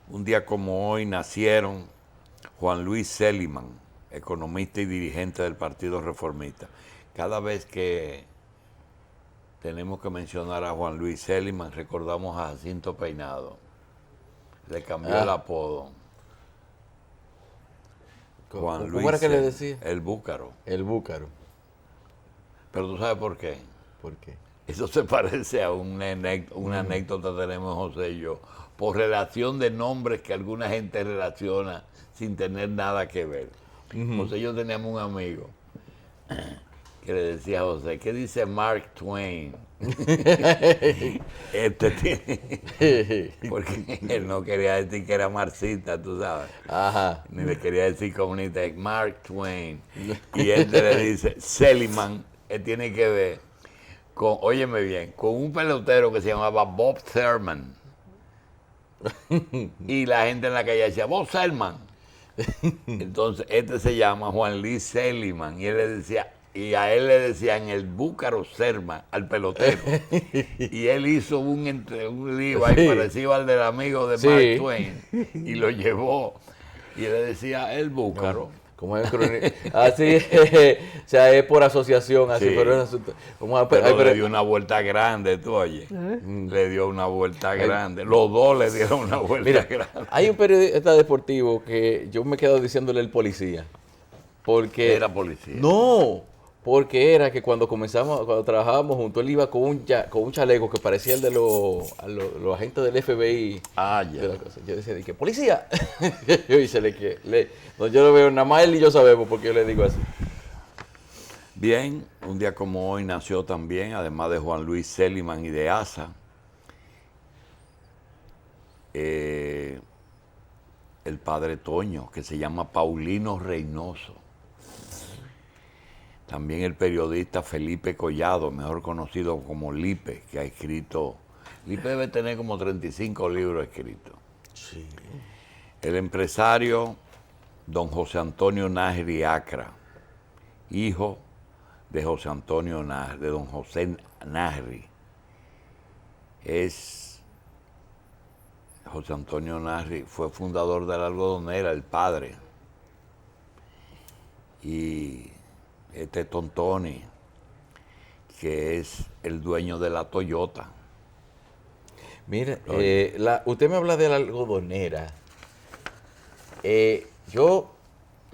Un día como hoy nacieron Juan Luis Seliman, economista y dirigente del Partido Reformista. Cada vez que tenemos que mencionar a Juan Luis Seliman, recordamos a Jacinto Peinado. Le cambió el apodo. Juan ¿Cómo era Luis que le decía? el Búcaro. El búcaro. Pero tú sabes por qué. ¿Por qué? Eso se parece a una anécdota que tenemos José y yo, por relación de nombres que alguna gente relaciona sin tener nada que ver. José y yo teníamos un amigo que le decía a José, ¿qué dice Mark Twain? Porque él no quería decir que era marxista, tú sabes. Ajá. Ni le quería decir comunista, Mark Twain. Y él le dice, Seliman, tiene que ver con, óyeme bien, con un pelotero que se llamaba Bob Thurman. Y la gente en la calle decía, Bob Thurman. Entonces, se llama Juan Luis Seliman. Y él le decía, y a él le decían el Búcaro Serma, al pelotero. Y él hizo un lío ahí parecido al del amigo de Mark Twain. Y lo llevó. Y le decía el Búcaro. Como es así, o sea, es por asociación, así, Sí. pero es asunto. Pero le dio una vuelta grande, tú oye. Le dio una vuelta grande. Los dos le dieron una vuelta grande. Hay un periodista deportivo que yo me quedo diciéndole el policía. Porque. Era policía. No, porque era que cuando trabajábamos juntos, él iba con un chaleco que parecía el de los agentes del FBI. Ah, ya. De la cosa. Yo decía, que policía. No, yo lo veo, nada más él y yo sabemos porque yo le digo así. Bien, un día como hoy nació también, además de Juan Luis Seliman y de Asa, el padre Toño, que se llama Paulino Reynoso. También el periodista Felipe Collado, mejor conocido como Lipe, que ha escrito, Lipe debe tener como 35 libros escritos. Sí. El empresario don José Antonio Nájeri Acra, hijo de José Antonio Nájeri, de don José Nájeri. José Antonio Nájeri fue fundador de la algodonera, el padre. Y Tontoni, que es el dueño de la Toyota. Mire, usted me habla de la algodonera. Yo,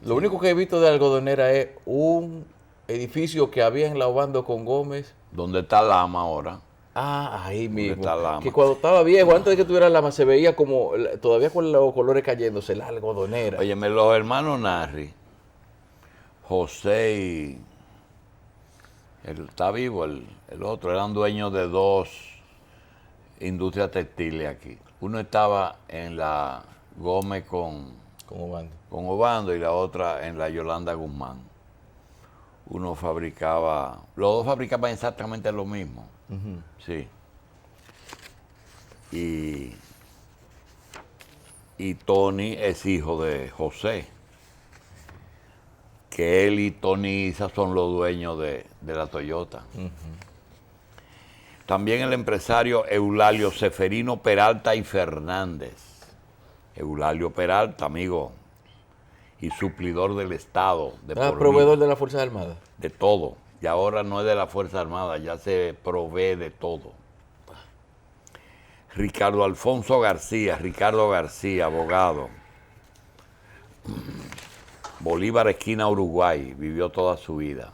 lo único que he visto de algodonera es un edificio que había en la Obando con Gómez. ¿Dónde está Lama ahora? Ah, ahí mismo. Está Lama. Que cuando estaba viejo, antes de que tuviera Lama, se veía como, todavía con los colores cayéndose, la algodonera. Óyeme, los hermanos Narri, José y está vivo el otro, eran dueños de dos industrias textiles aquí. Uno estaba en la Gómez con Obando y la otra en la Yolanda Guzmán. Los dos fabricaban exactamente lo mismo. Sí. Y Tony es hijo de José, que él y Tony Isa son los dueños de la Toyota. También el empresario Eulalio Seferino Peralta y Fernández. Eulalio Peralta, amigo, y suplidor del Estado. Proveedor de las Fuerzas Armadas. De todo. Y ahora no es de la Fuerza Armada, ya se provee de todo. Ricardo Alfonso García, abogado. Bolívar, esquina Uruguay, vivió toda su vida.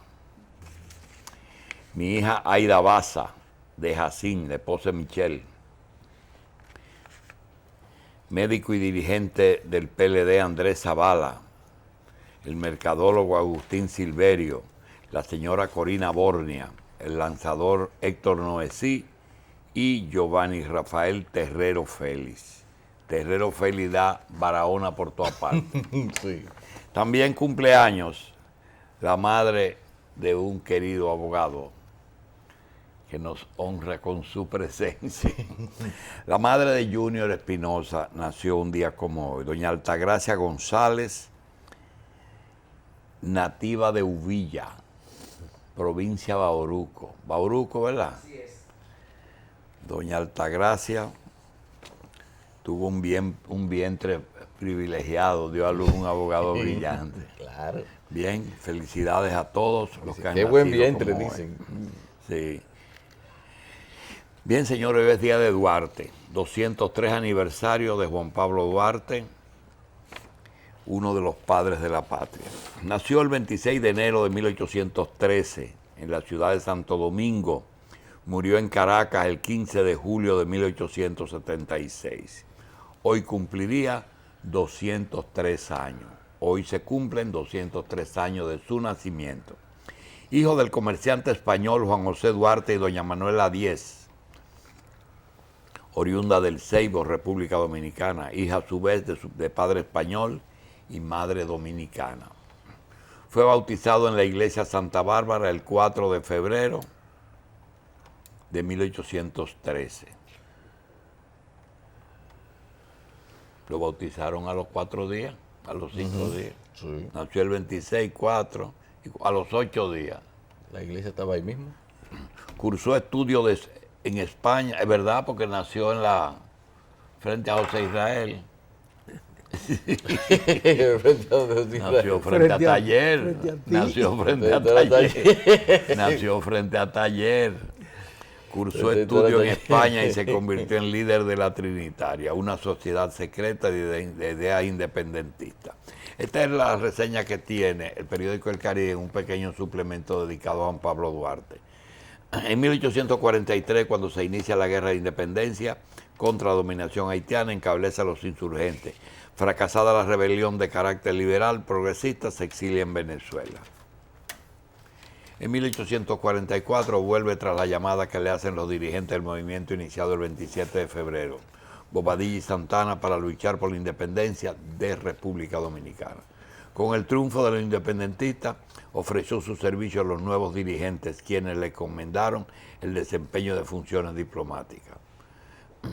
Mi hija Aida Baza, de Jacín, de esposa de Michelle. Médico y dirigente del PLD Andrés Zavala. El mercadólogo Agustín Silverio. La señora Corina Bornia. El lanzador Héctor Noesí. Y Giovanni Rafael Terrero Félix. Terrero Félix da Barahona por todas partes. Sí. También cumpleaños la madre de un querido abogado que nos honra con su presencia. La madre de Junior Espinosa nació un día como hoy. Doña Altagracia González, nativa de Uvilla, provincia Bauruco. Bauruco, ¿verdad? Así es. Doña Altagracia Tuvo un vientre privilegiado, dio a luz un abogado brillante. Claro. Bien, felicidades a todos los que han Qué nacido buen vientre, como él. dicen. Sí. Bien, señores, hoy es día de Duarte, 203 aniversario de Juan Pablo Duarte, uno de los padres de la patria. Nació el 26 de enero de 1813 en la ciudad de Santo Domingo. Murió en Caracas el 15 de julio de 1876. Hoy cumpliría 203 años. Hoy se cumplen 203 años de su nacimiento. Hijo del comerciante español Juan José Duarte y doña Manuela Díez, oriunda del Ceibo, República Dominicana, hija a su vez de padre español y madre dominicana. Fue bautizado en la iglesia Santa Bárbara el 4 de febrero de 1813. Lo bautizaron a los 4 días, a los 5 días. Sí. Nació el 26, 4, y a los 8 días. La iglesia estaba ahí mismo. Cursó estudios en España, es verdad, porque nació frente a José Israel. Nació frente a Taller. Nació frente a Taller. Nació frente a Taller. Cursó estudios en España y se convirtió en líder de la Trinitaria, una sociedad secreta de ideas independentistas. Esta es la reseña que tiene el periódico El Caribe, un pequeño suplemento dedicado a Juan Pablo Duarte. En 1843, cuando se inicia la guerra de independencia contra la dominación haitiana, encabeza a los insurgentes. Fracasada la rebelión de carácter liberal progresista, se exilia en Venezuela. En 1844 vuelve tras la llamada que le hacen los dirigentes del movimiento iniciado el 27 de febrero, Bobadilla y Santana, para luchar por la independencia de República Dominicana. Con el triunfo de los independentistas, ofreció su servicio a los nuevos dirigentes, quienes le encomendaron el desempeño de funciones diplomáticas.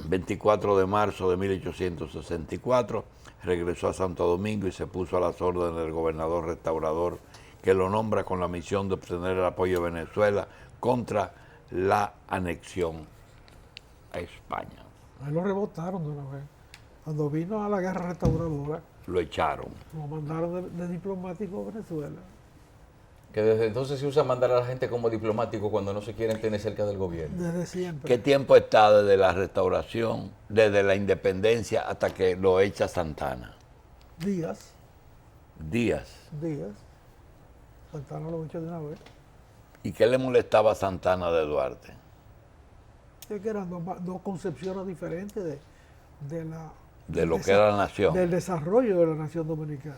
24 de marzo de 1864, regresó a Santo Domingo y se puso a las órdenes del gobernador restaurador, que lo nombra con la misión de obtener el apoyo de Venezuela contra la anexión a España. A él lo rebotaron de una vez. Cuando vino a la guerra restauradora, Lo echaron. lo mandaron de diplomático a Venezuela. Que desde entonces se usa mandar a la gente como diplomático cuando no se quieren tener cerca del gobierno. Desde siempre. ¿Qué tiempo está desde la restauración, desde la independencia hasta que lo echa Santana? Díaz. Santana lo echó de una vez. ¿Y qué le molestaba a Santana de Duarte? Es que eran dos concepciones diferentes De lo que era la nación. del desarrollo de la nación dominicana.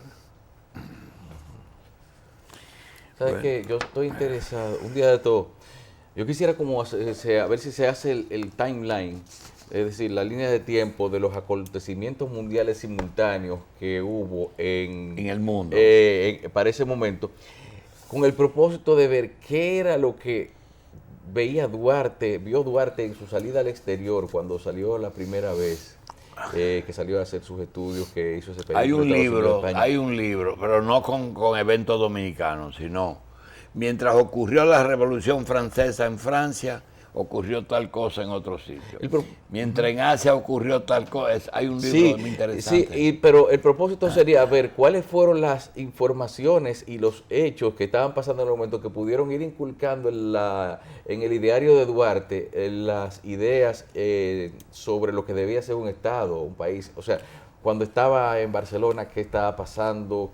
¿Sabes Bueno. qué? Yo estoy interesado, un día de todo, yo quisiera como a ver si se hace el timeline, es decir, la línea de tiempo de los acontecimientos mundiales simultáneos que hubo En el mundo. para ese momento, con el propósito de ver qué era lo que vio Duarte en su salida al exterior cuando salió la primera vez, que salió a hacer sus estudios, que hizo ese Hay un periplo de Estados Unidos a España. libro, pero no con eventos dominicanos, sino mientras ocurrió la Revolución Francesa en Francia, ocurrió tal cosa en otro sitio. Mientras en Asia ocurrió tal cosa, hay un libro muy interesante. Sí, pero el propósito sería ver cuáles fueron las informaciones y los hechos que estaban pasando en el momento que pudieron ir inculcando en el ideario de Duarte las ideas sobre lo que debía ser un Estado, un país. O sea, cuando estaba en Barcelona, qué estaba pasando,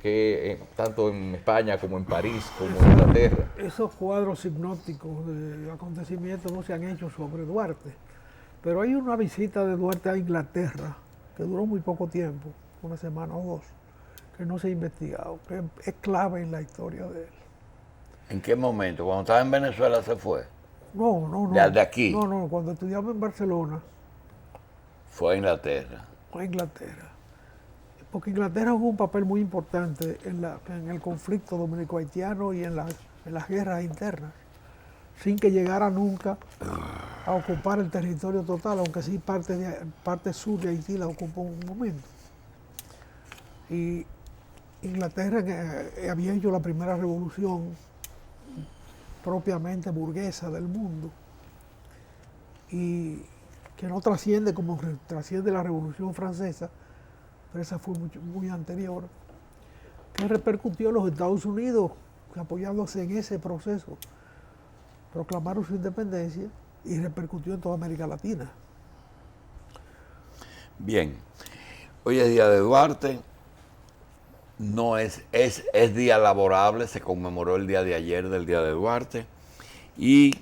tanto en España como en París, como en Inglaterra. Esos cuadros hipnóticos de acontecimientos no se han hecho sobre Duarte. Pero hay una visita de Duarte a Inglaterra que duró muy poco tiempo, una semana o dos, que no se ha investigado, que es clave en la historia de él. ¿En qué momento? Cuando estaba en Venezuela se fue. No. ¿De aquí? No, cuando estudiaba en Barcelona, Fue a Inglaterra. fue a Inglaterra. Porque Inglaterra jugó un papel muy importante en el conflicto dominico-haitiano y en las guerras internas, sin que llegara nunca a ocupar el territorio total, aunque sí parte sur de Haití la ocupó en un momento. Y Inglaterra había hecho la primera revolución propiamente burguesa del mundo. Y que no trasciende como trasciende la Revolución Francesa, pero esa fue muy anterior, que repercutió en los Estados Unidos, apoyándose en ese proceso, proclamaron su independencia y repercutió en toda América Latina. Bien, hoy es día de Duarte, no es día laborable, se conmemoró el día de ayer del día de Duarte y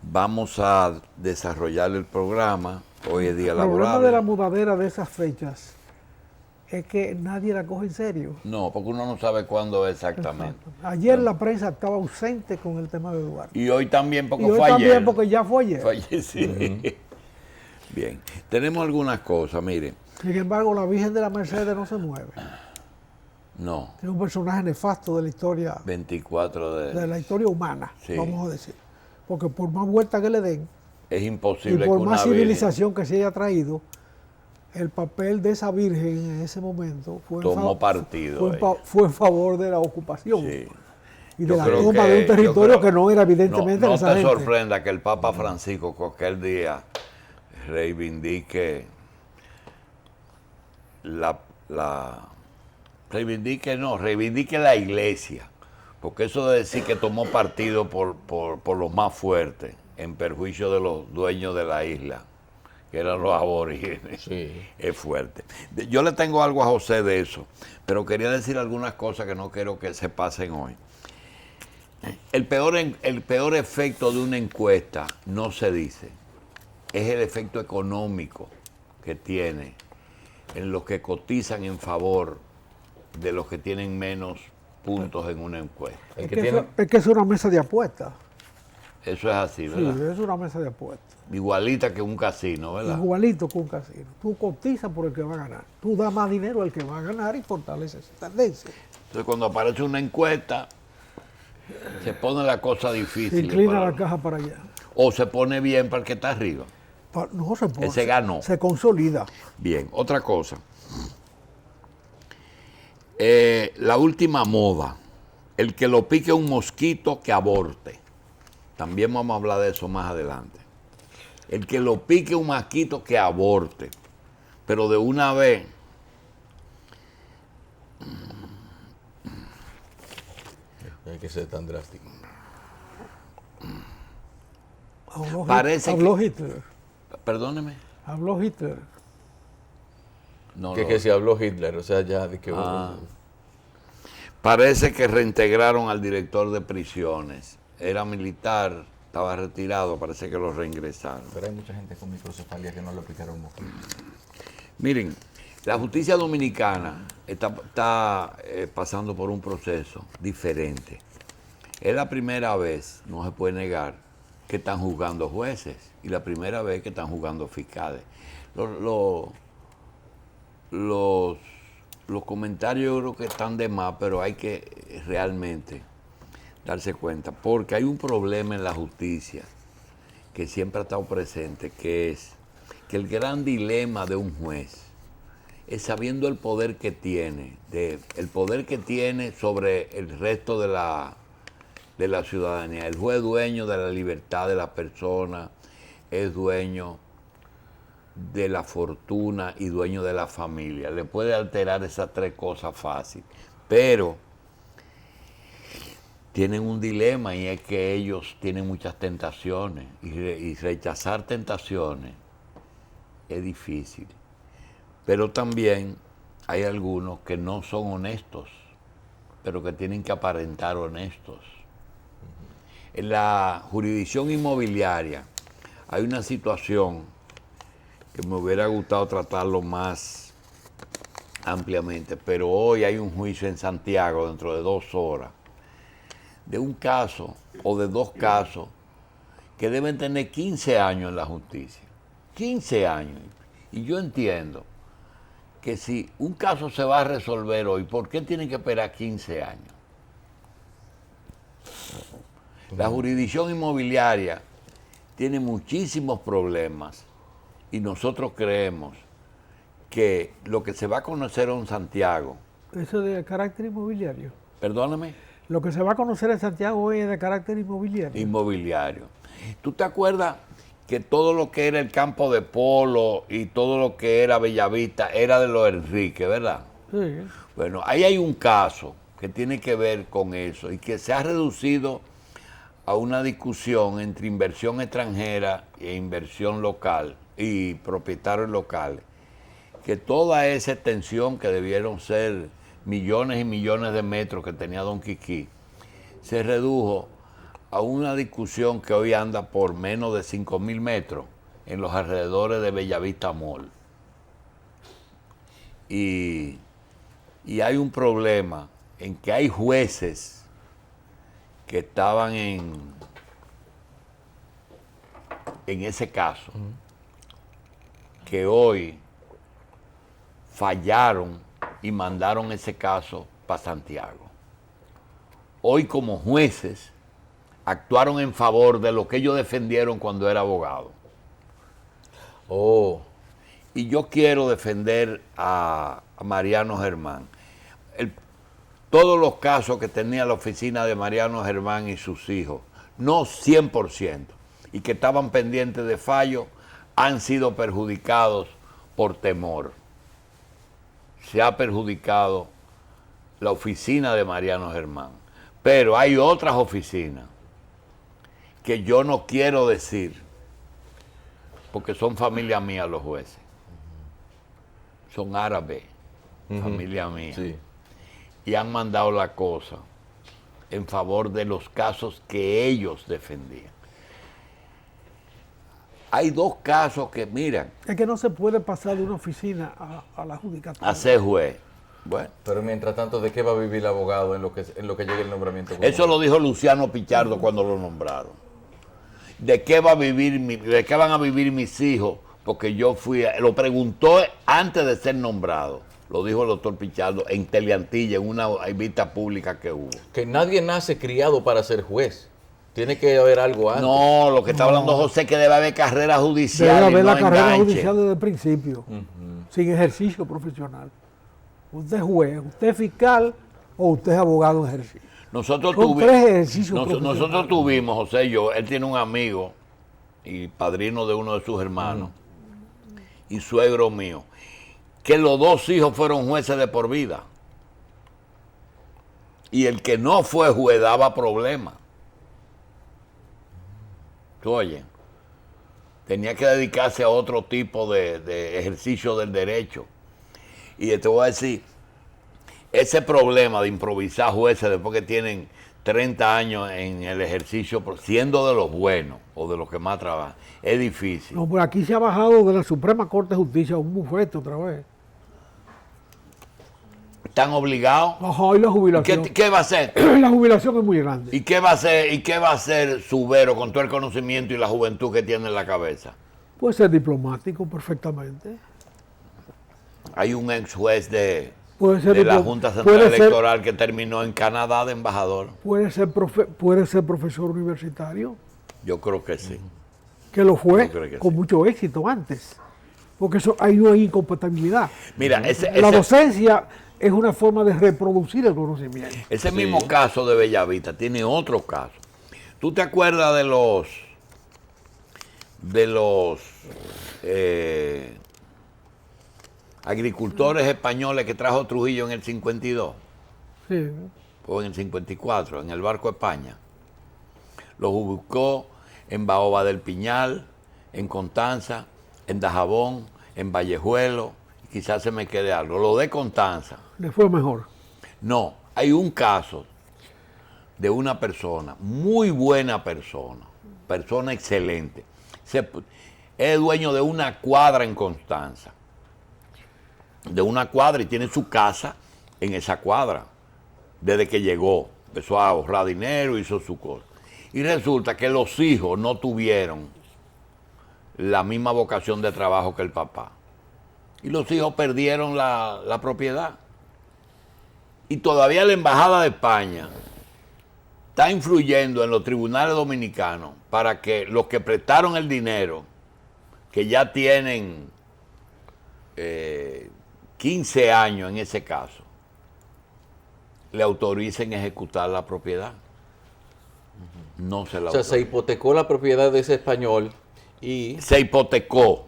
vamos a desarrollar el programa. Hoy es día laborable. El problema de la mudadera de esas fechas es que nadie la coge en serio. No, porque uno no sabe cuándo es exactamente. Exacto. Ayer la prensa estaba ausente con el tema de Duarte. Y hoy también porque Y hoy fue también ayer. porque ya fue ayer. Fue ayer, sí. Bien, tenemos algunas cosas, mire. Sin embargo, la Virgen de la Mercedes no se mueve. No, Es un personaje nefasto de la historia, 24 de la historia humana, Sí. vamos a decir. Porque por más vuelta que le den, es y imposible por que más una civilización que se haya traído, el papel de esa Virgen en ese momento fue, Tomó partido fue en favor de la ocupación Sí. y Yo de la creo toma que- de un yo territorio creo- que no era evidentemente no de esa te gente. sorprenda que el Papa Francisco aquel día reivindique reivindique la iglesia, porque eso de decir que tomó partido por los más fuertes, en perjuicio de los dueños de la isla, que eran los aborígenes, Sí. es fuerte. Yo le tengo algo a José de eso, pero quería decir algunas cosas que no quiero que se pasen hoy. El peor efecto de una encuesta no se dice, es el efecto económico que tiene en los que cotizan en favor de los que tienen menos puntos en una encuesta. El Es que que, tiene, es que es una mesa de apuestas. Eso es así, Sí, ¿verdad? es una mesa de apuestas. Igualita que un casino, ¿verdad? Igualito que un casino. Tú cotizas por el que va a ganar. Tú das más dinero al que va a ganar y fortaleces esa tendencia. Entonces cuando aparece una encuesta, se pone la cosa Se difícil. inclina la caja para allá. O se pone bien para el que está arriba. No se pone. Ese ganó. Se consolida. Bien, otra cosa. La última moda. El que lo pique un mosquito que aborte. También vamos a hablar de eso más adelante. El que lo pique un mosquito que aborte. Pero de una vez. hay que ser tan drástico. Parece Habló Hitler. Perdóneme. Habló Hitler. No, Que, no. que se habló Hitler, o sea, ya de que... Parece que reintegraron al director de prisiones. Era militar, estaba retirado, parece que lo reingresaron. Pero hay mucha gente con microcefalia que no le aplicaron mosquito. Miren, la justicia dominicana está pasando por un proceso diferente. Es la primera vez, no se puede negar, que están juzgando jueces y la primera vez que están juzgando fiscales. Los comentarios yo creo que están de más, pero hay que realmente darse cuenta, porque hay un problema en la justicia que siempre ha estado presente, que es que el gran dilema de un juez es sabiendo el poder que tiene, el poder que tiene sobre el resto de la ciudadanía. El juez es dueño de la libertad de la persona, es dueño de la fortuna y dueño de la familia. Le puede alterar esas tres cosas fácil, pero tienen un dilema y es que ellos tienen muchas tentaciones y rechazar tentaciones es difícil. Pero también hay algunos que no son honestos, pero que tienen que aparentar honestos. En la jurisdicción inmobiliaria hay una situación que me hubiera gustado tratarlo más ampliamente, pero hoy hay un juicio en Santiago dentro de 2 horas de un caso o de 2 casos que deben tener 15 años en la justicia. 15 años. Y yo entiendo que si un caso se va a resolver hoy, ¿por qué tienen que esperar 15 años? La jurisdicción inmobiliaria tiene muchísimos problemas y nosotros creemos que lo que se va a conocer en Santiago, Eso de carácter inmobiliario. perdóname, Lo que se va a conocer en Santiago hoy es de carácter inmobiliario. inmobiliario. ¿Tú te acuerdas que todo lo que era el campo de polo y todo lo que era Bellavista era de los Enrique, ¿verdad? Sí. Bueno, ahí hay un caso que tiene que ver con eso y que se ha reducido a una discusión entre inversión extranjera e inversión local y propietarios locales, que toda esa extensión que debieron ser millones y millones de metros que tenía Don Quiquí, se redujo a una discusión que hoy anda por menos de 5.000 metros en los alrededores de Bellavista Mall. Y hay un problema en que hay jueces que estaban en ese caso, que hoy fallaron y mandaron ese caso para Santiago. Hoy como jueces actuaron en favor de lo que ellos defendieron cuando era abogado. Oh, Y yo quiero defender a Mariano Germán. Todos los casos que tenía la oficina de Mariano Germán y sus hijos, no 100%, y que estaban pendientes de fallo, han sido perjudicados por temor. Se ha perjudicado la oficina de Mariano Germán. Pero hay otras oficinas que yo no quiero decir, porque son familia mía los jueces. Son árabes, familia mía. sí. Y han mandado la cosa en favor de los casos que ellos defendían. Hay dos casos que, miran, Es que no se puede pasar de una oficina a la judicatura. a ser juez. Bueno, Pero mientras tanto, ¿de qué va a vivir el abogado en lo que llegue el nombramiento? eso lo dijo Luciano Pichardo cuando lo nombraron. ¿De qué van a vivir mis hijos? Porque yo lo preguntó antes de ser nombrado. Lo dijo el doctor Pichardo en Teleantilla, en una vista pública que hubo. Que nadie nace criado para ser juez. Tiene que haber algo antes. No, lo que está hablando José es que debe haber carrera judicial. Debe haber y no la carrera enganche. judicial desde el principio, sin ejercicio profesional. Usted es juez, usted es fiscal o usted es abogado en ejercicio. Nosotros, Son tuvi- tres ejercicios nos- profesionales. nosotros tuvimos, José y yo, él tiene un amigo y padrino de uno de sus hermanos y suegro mío, que los dos hijos fueron jueces de por vida. Y el que no fue juez daba problemas. ¿Tú oyes? Tenía que dedicarse a otro tipo de ejercicio del derecho. Y te voy a decir, ese problema de improvisar jueces después que tienen 30 años en el ejercicio, siendo de los buenos o de los que más trabajan, es difícil. No, por aquí se ha bajado de la Suprema Corte de Justicia un bufete otra vez. ¿Están obligados? Ajá, y la jubilación. ¿Qué va a hacer? La jubilación es muy grande. ¿Y qué va a hacer Subero con todo el conocimiento y la juventud que tiene en la cabeza? Puede ser diplomático perfectamente. Hay un ex juez de Puede ser la diplo- Junta Central puede ser- Electoral que terminó en Canadá de embajador. Puede ser profesor universitario, Yo creo que sí. que lo fue Yo creo que con sí. mucho éxito antes. Porque eso, ahí no hay incompatibilidad. Mira, La ese docencia es una forma de reproducir el conocimiento. Ese mismo caso de Bellavista tiene otro caso. ¿Tú te acuerdas de los agricultores españoles que trajo Trujillo en el 52 Sí. o en el 54 en el barco España? Los buscó en Baoba del Piñal, en Constanza, en Dajabón, en Vallejuelo, quizás se me quede algo. Lo de Constanza. Le fue mejor. No, hay un caso de una persona, muy buena persona excelente. Es dueño de una cuadra en Constanza. De una cuadra y tiene su casa en esa cuadra. Desde que llegó, empezó a ahorrar dinero, hizo su cosa. Y resulta que los hijos no tuvieron la misma vocación de trabajo que el papá. Y los hijos perdieron la propiedad. Y todavía la Embajada de España está influyendo en los tribunales dominicanos para que los que prestaron el dinero, que ya tienen 15 años en ese caso, le autoricen ejecutar la propiedad. No se la O sea, se autorizan. hipotecó la propiedad de ese español Y se hipotecó,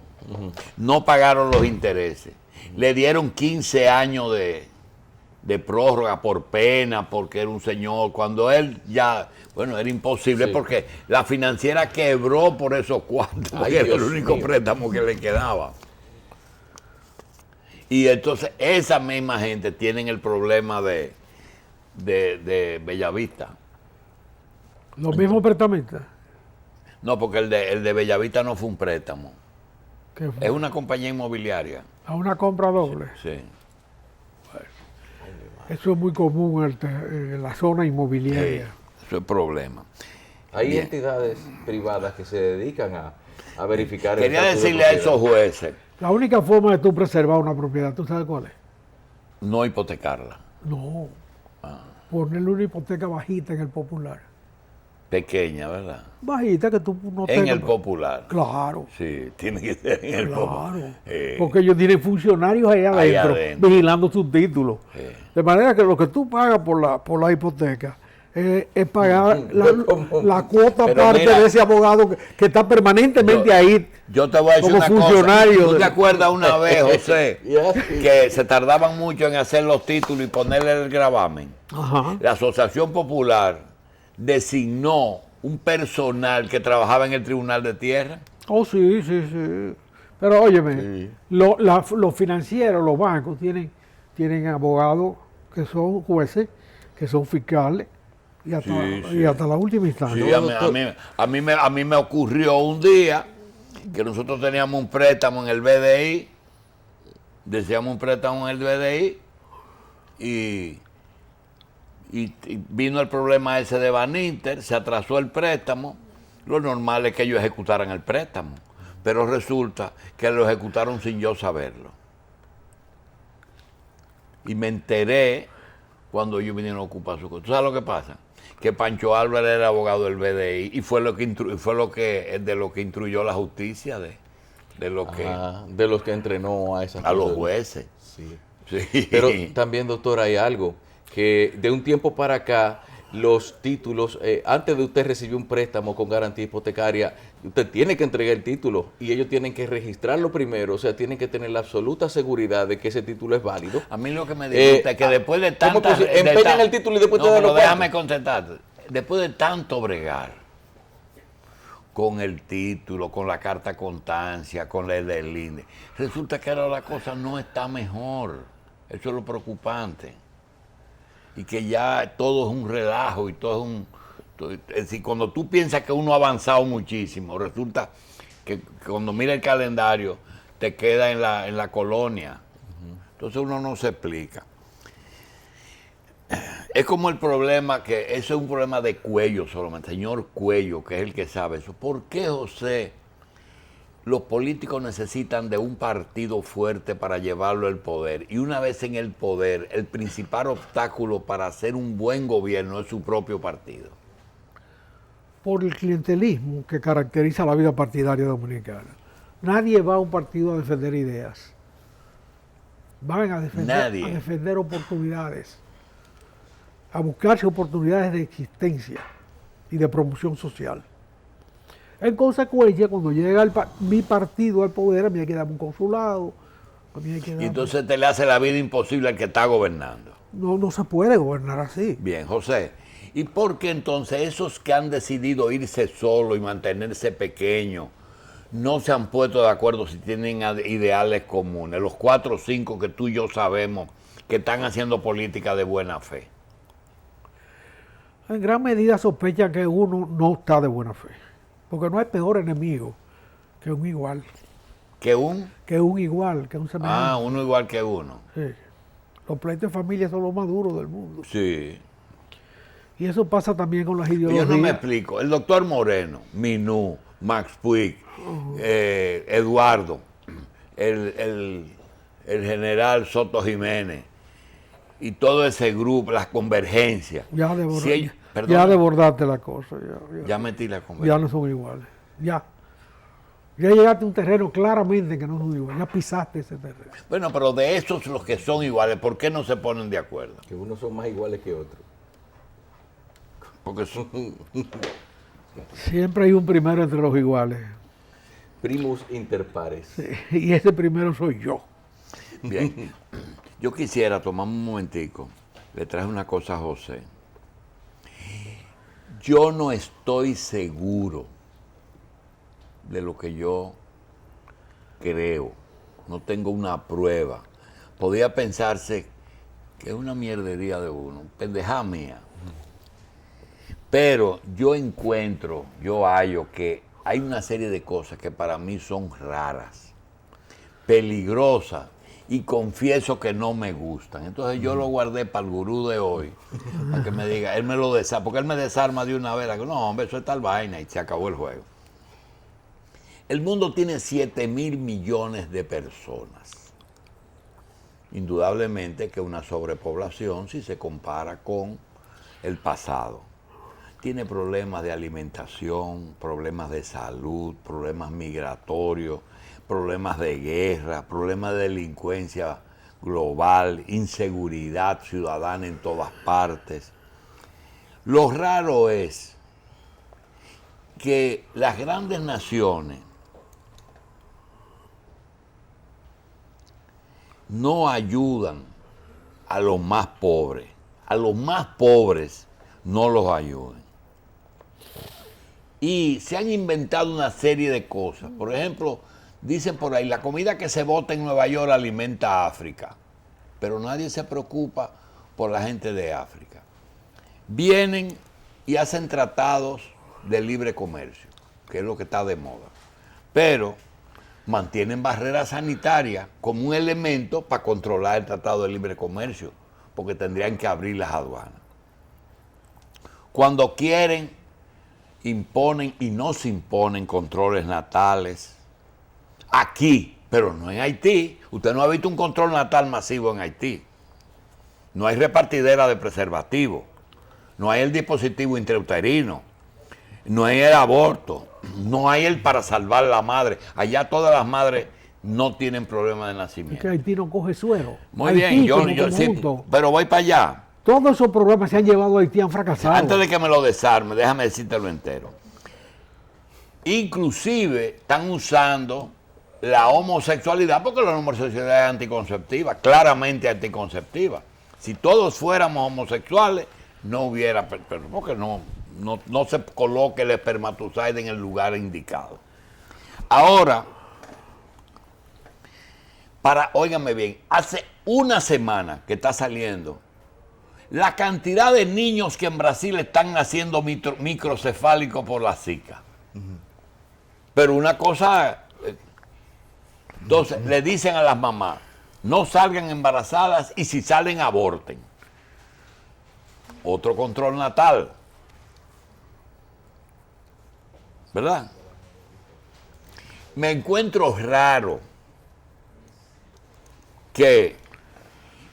no pagaron los intereses, le dieron 15 años de prórroga por pena, porque era un señor, cuando él ya, bueno, era imposible, Sí. porque la financiera quebró por esos cuantos, Ay, porque era el Dios único mío. préstamo que le quedaba. Y entonces esa misma gente tienen el problema de Bellavista. Los mismos prestamistas. No, porque el de Bellavista no fue un préstamo, Que fue es una compañía inmobiliaria. a una compra doble. Sí. Eso es muy común en la zona Sí, inmobiliaria. eso es problema. hay Bien. entidades privadas que se dedican a verificar el Quería estatus de decirle a propiedad. esos jueces, La única forma de tú preservar una propiedad, ¿tú sabes cuál es? no hipotecarla, No. Ah. Ponerle una hipoteca bajita en el popular. pequeña, ¿verdad? Bajita que tú no En tengas- el popular. Claro. Sí, tiene que ser en el popular. Claro, porque ellos tienen funcionarios ahí Ahí adentro, adentro. vigilando sus títulos. Sí. De manera que lo que tú pagas por la hipoteca es pagar la cuota Pero aparte mira, de ese abogado que está permanentemente yo- ahí. Yo te voy a decir Como una funcionario cosa. ¿Tú de- te acuerdas una vez, José, Ya. que se tardaban mucho en hacer los títulos y ponerle el gravamen? Ajá. La Asociación Popular designó un personal que trabajaba en el Tribunal de Tierra. Oh, sí, sí, sí. Pero óyeme, los financieros, los bancos, tienen abogados que son jueces, que son fiscales, y hasta, Sí, sí. y hasta la última instancia. Sí, a mí me ocurrió un día que nosotros teníamos un préstamo en el BDI, decíamos un préstamo en el BDI, y vino el problema ese de Baninter, se atrasó el préstamo, lo normal es que ellos ejecutaran el préstamo, pero resulta que lo ejecutaron sin yo saberlo. Y me enteré cuando ellos vinieron a ocupar su cosa. ¿Tú sabes lo que pasa? Que Pancho Álvarez era abogado del BDI y fue de lo que instruyó la justicia de lo que De los que entrenó a esas a los personas. jueces. Sí. Sí. Pero también, doctor, hay algo, que de un tiempo para acá, los títulos, antes de usted recibir un préstamo con garantía hipotecaria, usted tiene que entregar el título y ellos tienen que registrarlo primero, o sea, tienen que tener la absoluta seguridad de que ese título es válido. A mí lo que me disgusta es que después de ¿cómo tantas... que empeñan el título y después te dan pero los cuartos? déjame contestarte. Después de tanto bregar con el título, con la carta constancia, con el del INE, resulta que ahora la cosa no está mejor. Eso es lo preocupante. Y que ya todo es un relajo y todo es un... Es decir, cuando tú piensas que uno ha avanzado muchísimo, resulta que cuando mira el calendario te queda en la colonia. Entonces uno no se explica. Es como el problema, que eso es un problema de Cuello solamente, señor Cuello, que es el que sabe eso. ¿Por qué, José, los políticos necesitan de un partido fuerte para llevarlo al poder? Y una vez en el poder, el principal obstáculo para hacer un buen gobierno es su propio partido. Por el clientelismo que caracteriza la vida partidaria dominicana. Nadie va a un partido a defender ideas. Van a Nadie. defender oportunidades, a buscarse oportunidades de existencia y de promoción social. En consecuencia, cuando llega mi partido al poder, a mí hay que darme un consulado, a mí hay que Y darme... entonces te le hace la vida imposible al que está gobernando. No se puede gobernar así. Bien, José. ¿Y por qué entonces esos que han decidido irse solo y mantenerse pequeños no se han puesto de acuerdo si tienen ideales comunes? Los 4 o 5 que tú y yo sabemos que están haciendo política de buena fe. En gran medida sospecha que uno no está de buena fe. Porque no hay peor enemigo que un igual. Que un... Que un igual, que un semejante. uno igual que uno. Sí. Los pleitos de familia son los más duros del mundo. Sí. Y eso pasa también con las Yo ideologías. no me explico. El doctor Moreno, Minú, Max Puig, Eduardo, el general Soto Jiménez y todo ese grupo, las convergencias. Ya Perdón, desbordaste la cosa. ya metí la convergencia. Ya no son iguales. Ya llegaste a un terreno claramente que no son iguales. Ya pisaste ese terreno. Bueno, pero de esos los que son iguales, ¿por qué no se ponen de acuerdo? Que unos son más iguales que otros. Porque son... Siempre hay un primero entre los iguales. Primus inter pares. Sí, y ese primero soy yo. Bien, yo quisiera tomar un momentico, le traje una cosa a José. Yo no estoy seguro de lo que yo creo, no tengo una prueba. Podría pensarse que es una mierdería de uno, pendejada mía. Pero yo hallo que hay una serie de cosas que para mí son raras, peligrosas, y confieso que no me gustan. Entonces yo lo guardé para el gurú de hoy, para que me diga, él me lo desarma, porque él me desarma de una vez, que no, hombre, eso es tal vaina, y se acabó el juego. El mundo tiene 7.000 millones de personas. Indudablemente que una sobrepoblación, si se compara con el pasado, tiene problemas de alimentación, problemas de salud, problemas migratorios, problemas de guerra, problemas de delincuencia global, inseguridad ciudadana en todas partes. Lo raro es que las grandes naciones no ayudan a los más pobres. A los más pobres no los ayudan. Y se han inventado una serie de cosas. Por ejemplo, dicen por ahí, la comida que se bota en Nueva York alimenta a África. Pero nadie se preocupa por la gente de África. Vienen y hacen tratados de libre comercio, que es lo que está de moda. Pero mantienen barreras sanitarias como un elemento para controlar el tratado de libre comercio, porque tendrían que abrir las aduanas. Cuando quieren, imponen y no se imponen controles natales. Aquí, pero no en Haití. Usted no ha visto un control natal masivo en Haití. No hay repartidera de preservativos. No hay el dispositivo intrauterino. No hay el aborto. No hay el para salvar la madre. Allá todas las madres no tienen problema de Es nacimiento. que Haití no coge suero. Muy Haití bien, yo como sí, conjunto. pero voy para allá. Todos esos programas se han llevado a Haití, han fracasado. Antes de que me lo desarme, déjame decírtelo entero. Inclusive están usando la homosexualidad, porque la homosexualidad es anticonceptiva, claramente anticonceptiva. Si todos fuéramos homosexuales, no hubiera, pero porque no se coloque el espermatozoide en el lugar indicado. Ahora, óigame bien, hace una semana que está saliendo la cantidad de niños que en Brasil están naciendo microcefálicos por la Zika. Pero una cosa, entonces le dicen a las mamás, no salgan embarazadas y si salen aborten. Otro control natal. ¿Verdad? Me encuentro raro que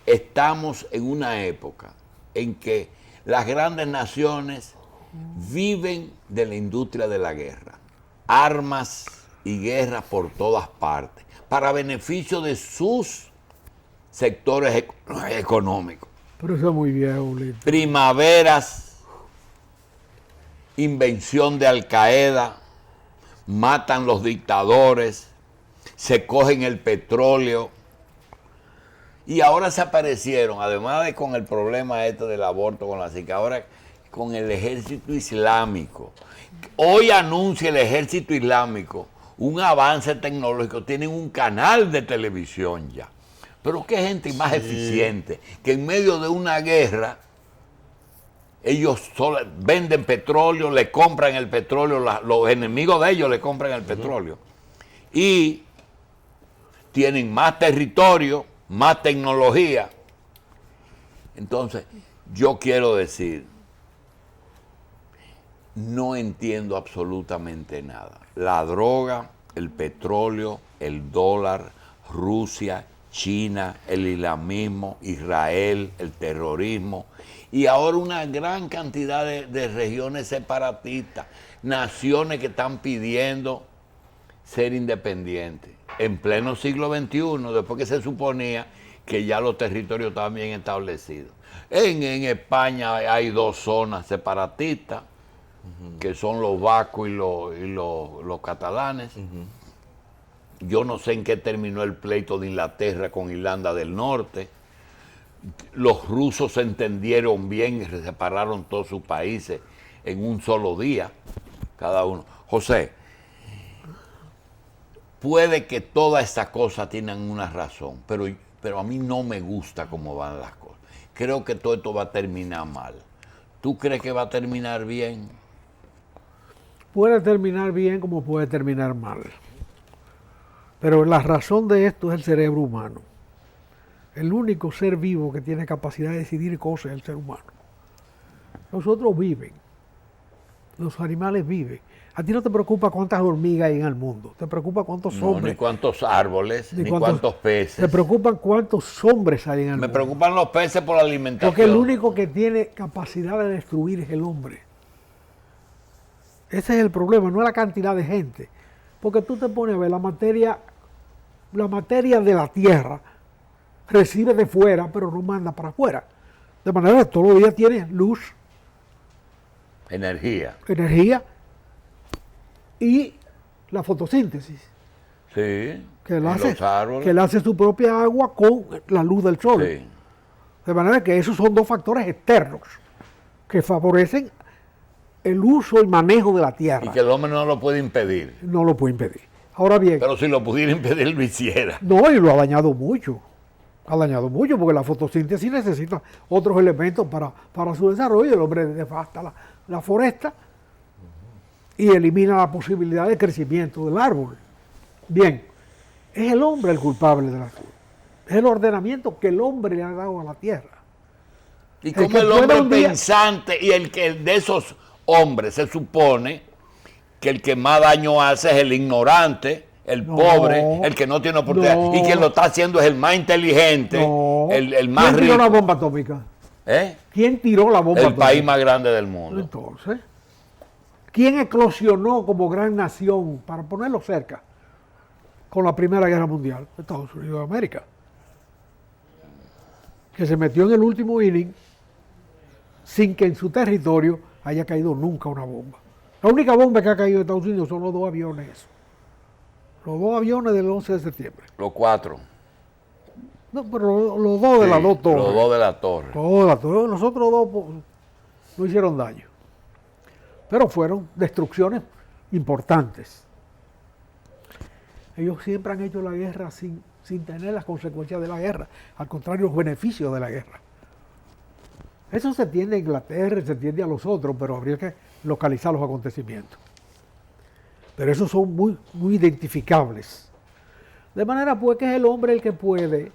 estamos en una época en que las grandes naciones viven de la industria de la guerra. Armas y guerras por todas partes, para beneficio de sus sectores económicos. Pero eso es muy viejo, Lito. Primaveras, invención de Al Qaeda, matan los dictadores, se cogen el petróleo. Y ahora se aparecieron, además de con el problema del aborto con la Zika, ahora con el ejército islámico. Hoy anuncia el ejército islámico un avance tecnológico, tienen un canal de televisión ya. Pero qué gente más eficiente, que en medio de una guerra, ellos solo venden petróleo, le compran el petróleo, los enemigos de ellos le compran el petróleo. Y tienen más territorio, más tecnología. Entonces, yo quiero decir, no entiendo absolutamente nada. La droga, el petróleo, el dólar, Rusia, China, el islamismo, Israel, el terrorismo, y ahora una gran cantidad de regiones separatistas, naciones que están pidiendo ser independientes. En pleno siglo XXI, después que se suponía que ya los territorios estaban bien establecidos. En España hay dos zonas separatistas, que son los vascos y los catalanes, Yo no sé en qué terminó el pleito de Inglaterra con Irlanda del Norte. Los rusos se entendieron bien y separaron todos sus países en un solo día, cada uno. José, puede que todas estas cosas tengan una razón, pero a mí no me gusta cómo van las cosas. Creo que todo esto va a terminar mal. ¿Tú crees que va a terminar bien? Puede terminar bien como puede terminar mal. Pero la razón de esto es el cerebro humano. El único ser vivo que tiene capacidad de decidir cosas es el ser humano. Los otros viven. Los animales viven. A ti no te preocupa cuántas hormigas hay en el mundo. Te preocupa cuántos No, hombres. ni cuántos árboles, ni cuántos peces. Te preocupan cuántos hombres hay en el Me mundo. preocupan los peces por la alimentación. Porque el único que tiene capacidad de destruir es el hombre. Ese es el problema, no es la cantidad de gente. Porque tú te pones a ver la materia de la Tierra recibe de fuera, pero no manda para afuera. De manera que todos los días tiene luz, Energía. energía y la fotosíntesis, Sí. que en los árboles. él hace su propia agua con la luz del sol. Sí. De manera que esos son dos factores externos que favorecen el uso y manejo de la tierra. Y que el hombre no lo puede impedir. No lo puede impedir. Ahora bien, Pero si lo pudiera impedir, lo hiciera. no, y lo ha dañado mucho. Ha dañado mucho porque la fotosíntesis necesita otros elementos para su desarrollo. El hombre devasta la foresta y elimina la posibilidad de crecimiento del árbol. Bien, es el hombre el culpable de la cosa. Es el ordenamiento que el hombre le ha dado a la tierra. Y El como que el pueda hombre un día- pensante y el que de esos hombres se supone que el que más daño hace es el ignorante, el No, pobre, el que no tiene oportunidad. no. Y quien lo está haciendo es el más inteligente, No. el más ¿Quién tiró la rico. bomba atómica? ¿Eh? ¿Quién tiró la bomba El atómica? país más grande del mundo. Entonces, ¿quién eclosionó como gran nación, para ponerlo cerca, con la Primera Guerra Mundial? Estados Unidos de América. Que se metió en el último inning sin que en su territorio haya caído nunca una bomba. La única bomba que ha caído en Estados Unidos son los dos aviones esos. Los dos aviones del 11 de septiembre. Los 4. No, pero los dos de Sí, las dos torres. Los 2 de la torre. Los dos de las torres. Los otros dos pues, no hicieron daño. Pero fueron destrucciones importantes. Ellos siempre han hecho la guerra sin tener las consecuencias de la guerra. Al contrario, los beneficios de la guerra. Eso se entiende a Inglaterra, se entiende a los otros, pero habría que localizar los acontecimientos. Pero esos son muy, muy identificables. De manera pues que es el hombre el que puede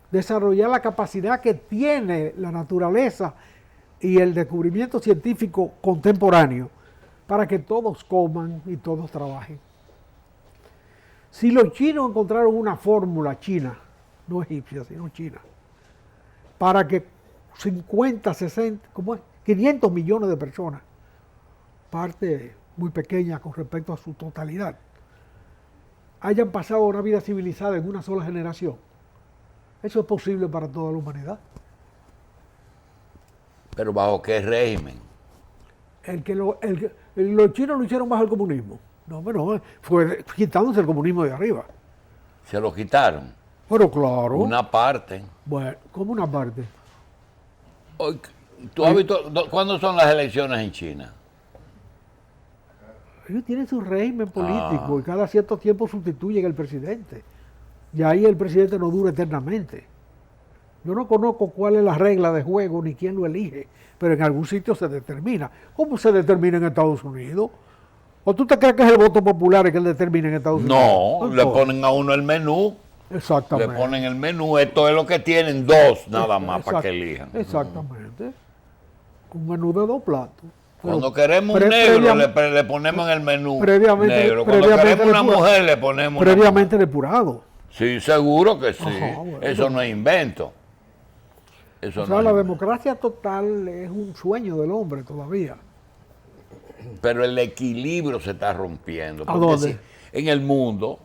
desarrollar la capacidad que tiene la naturaleza y el descubrimiento científico contemporáneo para que todos coman y todos trabajen. Si los chinos encontraron una fórmula china, no egipcia, sino china, para que 50, 60, ¿cómo es? 500 millones de personas, parte muy pequeña con respecto a su totalidad, hayan pasado una vida civilizada en una sola generación. Eso es posible para toda la humanidad. Pero ¿bajo qué régimen? Los chinos lo hicieron bajo el comunismo. No, pero fue quitándose el comunismo de arriba. Se lo quitaron. Pero claro. Una parte. Bueno, como una parte. Hoy, ¿tú has visto cuándo son las elecciones en China? Ellos tienen su régimen político y cada cierto tiempo sustituyen al presidente. Y ahí el presidente no dura eternamente. Yo no conozco cuál es la regla de juego ni quién lo elige, pero en algún sitio se determina. ¿Cómo se determina en Estados Unidos? ¿O tú te crees que es el voto popular el que determina en Estados Unidos? No, le ponen a uno el menú. Exactamente. Le ponen el menú, esto es lo que tienen, dos nada más para que elijan. Exactamente. Un menú de 2 platos. Cuando Pero queremos un negro le ponemos en el menú negro. Cuando queremos una mujer le ponemos una previamente depurado. mujer. Sí, seguro que sí. Ajá, bueno. Eso no es invento. Eso O sea, no es la invento. democracia total es un sueño del hombre todavía. Pero el equilibrio se está rompiendo. ¿A porque dónde? si en el mundo,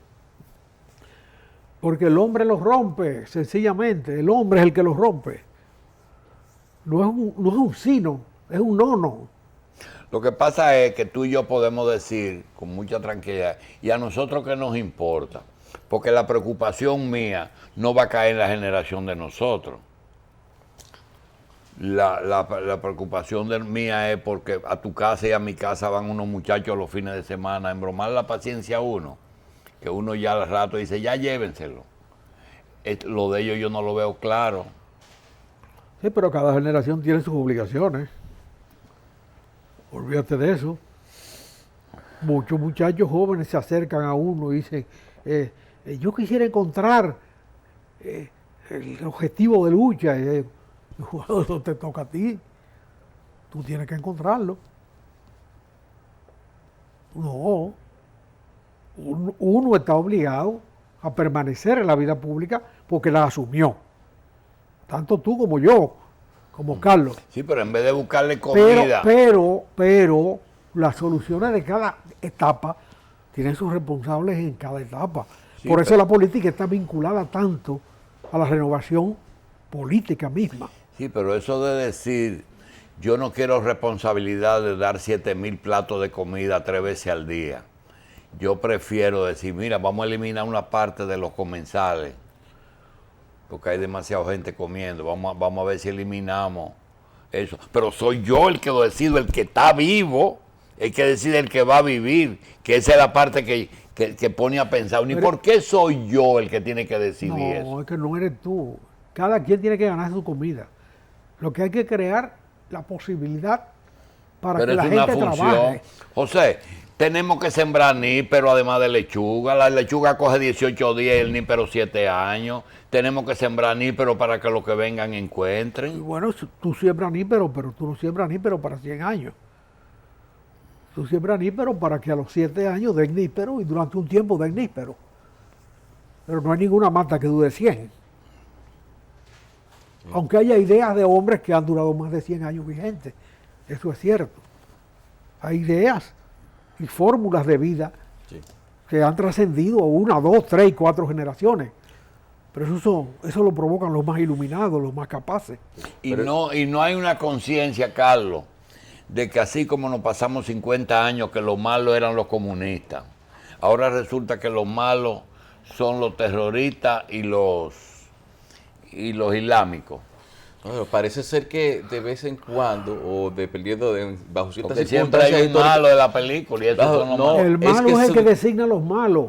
Porque el hombre los rompe, sencillamente. El hombre es el que los rompe. No es un sino, es un nono. Lo que pasa es que tú y yo podemos decir con mucha tranquilidad, ¿y a nosotros qué nos importa? Porque la preocupación mía no va a caer en la generación de nosotros. La preocupación mía es porque a tu casa y a mi casa van unos muchachos los fines de semana a embromar la paciencia a uno, que uno ya al rato dice, ya llévenselo. Lo de ellos yo no lo veo claro. Sí, pero cada generación tiene sus obligaciones. Olvídate de eso. Muchos muchachos jóvenes se acercan a uno y dicen, yo quisiera encontrar el objetivo de lucha. Eso te toca a ti. Tú tienes que encontrarlo. No. Uno está obligado a permanecer en la vida pública porque la asumió. Tanto tú como yo, como Carlos. Sí, pero en vez de buscarle comida. Pero las soluciones de cada etapa tienen sus responsables en cada etapa. Sí, por eso la política está vinculada tanto a la renovación política misma. Sí, pero eso de decir, yo no quiero responsabilidad de dar 7,000 platos de comida 3 veces al día. Yo prefiero decir, mira, vamos a eliminar una parte de los comensales, porque hay demasiada gente comiendo. Vamos a ver si eliminamos eso. Pero soy yo el que lo decido, el que está vivo, el que decide el que va a vivir, que esa es la parte que pone a pensar. ¿Ni por qué soy yo el que tiene que decidir eso? No, es que no eres tú. Cada quien tiene que ganar su comida. Lo que hay que crear la posibilidad para que la gente trabaje. José, tenemos que sembrar níspero además de lechuga. La lechuga coge 18 días y el níspero 7 años. Tenemos que sembrar níspero para que los que vengan encuentren. Y bueno, tú siembras níspero, pero tú no siembras níspero para 100 años. Tú siembras níspero para que a los 7 años den níspero y durante un tiempo den níspero. Pero no hay ninguna mata que dure 100. Aunque haya ideas de hombres que han durado más de 100 años vigentes. Eso es cierto. Hay ideas y fórmulas de vida que han trascendido 1, 2, 3 y 4 generaciones. Pero eso lo provocan los más iluminados, los más capaces. Y no hay una conciencia, Carlos, de que así como nos pasamos 50 años que los malos eran los comunistas, ahora resulta que los malos son los terroristas y los islámicos. Bueno, parece ser que de vez en cuando, o dependiendo bajo ciertas Porque siempre hay un malo de la película y eso son los malos. El malo es el que designa a los malos.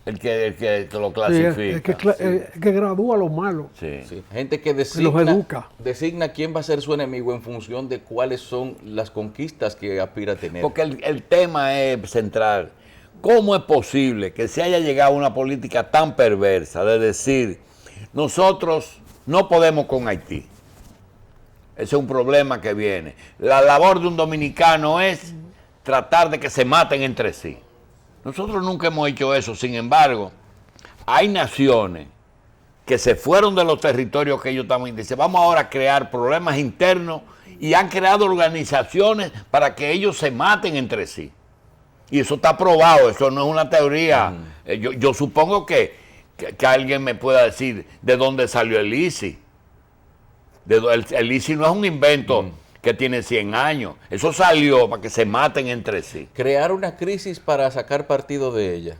El que lo clasifica. Sí, el que gradúa a los malos. Sí. Sí, gente que los educa. designa quién va a ser su enemigo en función de cuáles son las conquistas que aspira a tener. Porque el tema es central. ¿Cómo es posible que se haya llegado a una política tan perversa de decir, nosotros no podemos con Haití? Ese es un problema que viene. La labor de un dominicano es tratar de que se maten entre sí. Nosotros nunca hemos hecho eso. Sin embargo, hay naciones que se fueron de los territorios que ellos también dicen, vamos ahora a crear problemas internos y han creado organizaciones para que ellos se maten entre sí. Y eso está probado, eso no es una teoría. Yo supongo que alguien me pueda decir de dónde salió el ISIS. El ISIS no es un invento que tiene 100 años. Eso salió para que se maten entre sí. Crear una crisis para sacar partido de ella,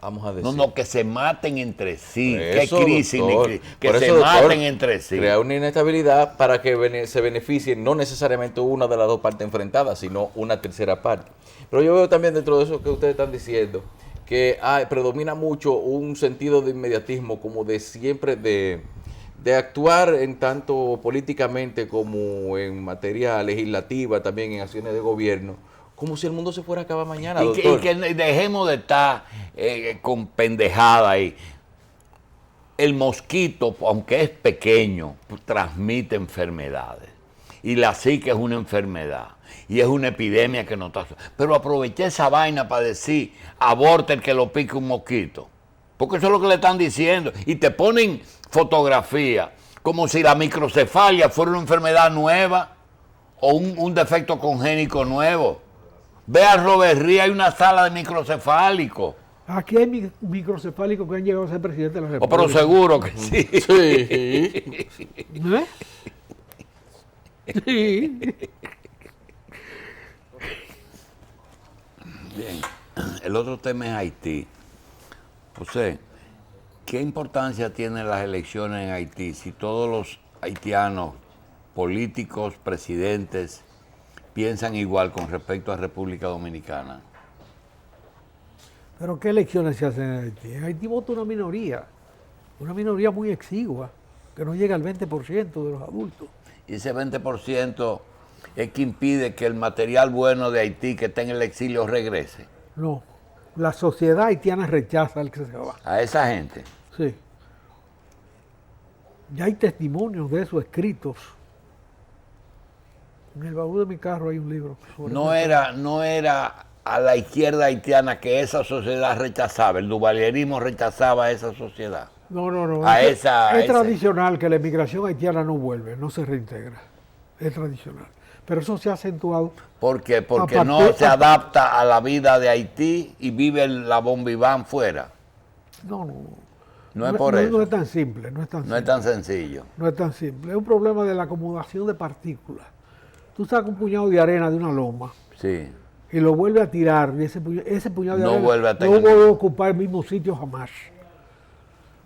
vamos a decir. No, que se maten entre sí. Eso, ¿Qué crisis? Doctor, Que por se eso, doctor, maten entre sí. Crear una inestabilidad para que se beneficie no necesariamente una de las dos partes enfrentadas, sino una tercera parte. Pero yo veo también dentro de eso que ustedes están diciendo, que predomina mucho un sentido de inmediatismo, como de siempre de actuar en tanto políticamente como en materia legislativa, también en acciones de gobierno, como si el mundo se fuera a acabar mañana, doctor. Y que dejemos de estar con pendejada ahí. El mosquito, aunque es pequeño, transmite enfermedades. Y la zika es una enfermedad. Y es una epidemia que no está... Pero aproveché esa vaina para decir, aborta el que lo pique un mosquito. Porque eso es lo que le están diciendo. Y te ponen fotografía como si la microcefalia fuera una enfermedad nueva o un defecto congénico nuevo. Ve a Robert Reed, hay una sala de microcefálicos. Aquí hay microcefálicos que han llegado a ser presidente de la República. Pero seguro que sí. Sí. Bien, el otro tema es Haití. José, ¿qué importancia tienen las elecciones en Haití si todos los haitianos, políticos, presidentes, piensan igual con respecto a República Dominicana? Pero ¿qué elecciones se hacen en Haití? En Haití vota una minoría muy exigua, que no llega al 20% de los adultos. Y ese 20% es que impide que el material bueno de Haití que está en el exilio regrese. No, la sociedad haitiana rechaza al que se va. A esa gente. Sí. Ya hay testimonios de eso escritos. En el baúl de mi carro hay un libro sobre No eso. era a la izquierda haitiana que esa sociedad rechazaba, el duvalierismo rechazaba a esa sociedad. No. A Es esa- tradicional que la emigración haitiana no vuelve, no se reintegra. Es tradicional. Pero eso se ha acentuado. ¿Por qué? Porque A no partir- se adapta a la vida de Haití y vive la bombiván fuera. No. No es por No eso. es tan simple, no es tan No es simple. tan sencillo. No es tan simple. Es un problema de la acomodación de partículas. Tú sacas un puñado de arena de una loma Sí. y lo vuelve a tirar, y ese puñado de No arena vuelve a no tener- vuelve a ocupar el mismo sitio jamás.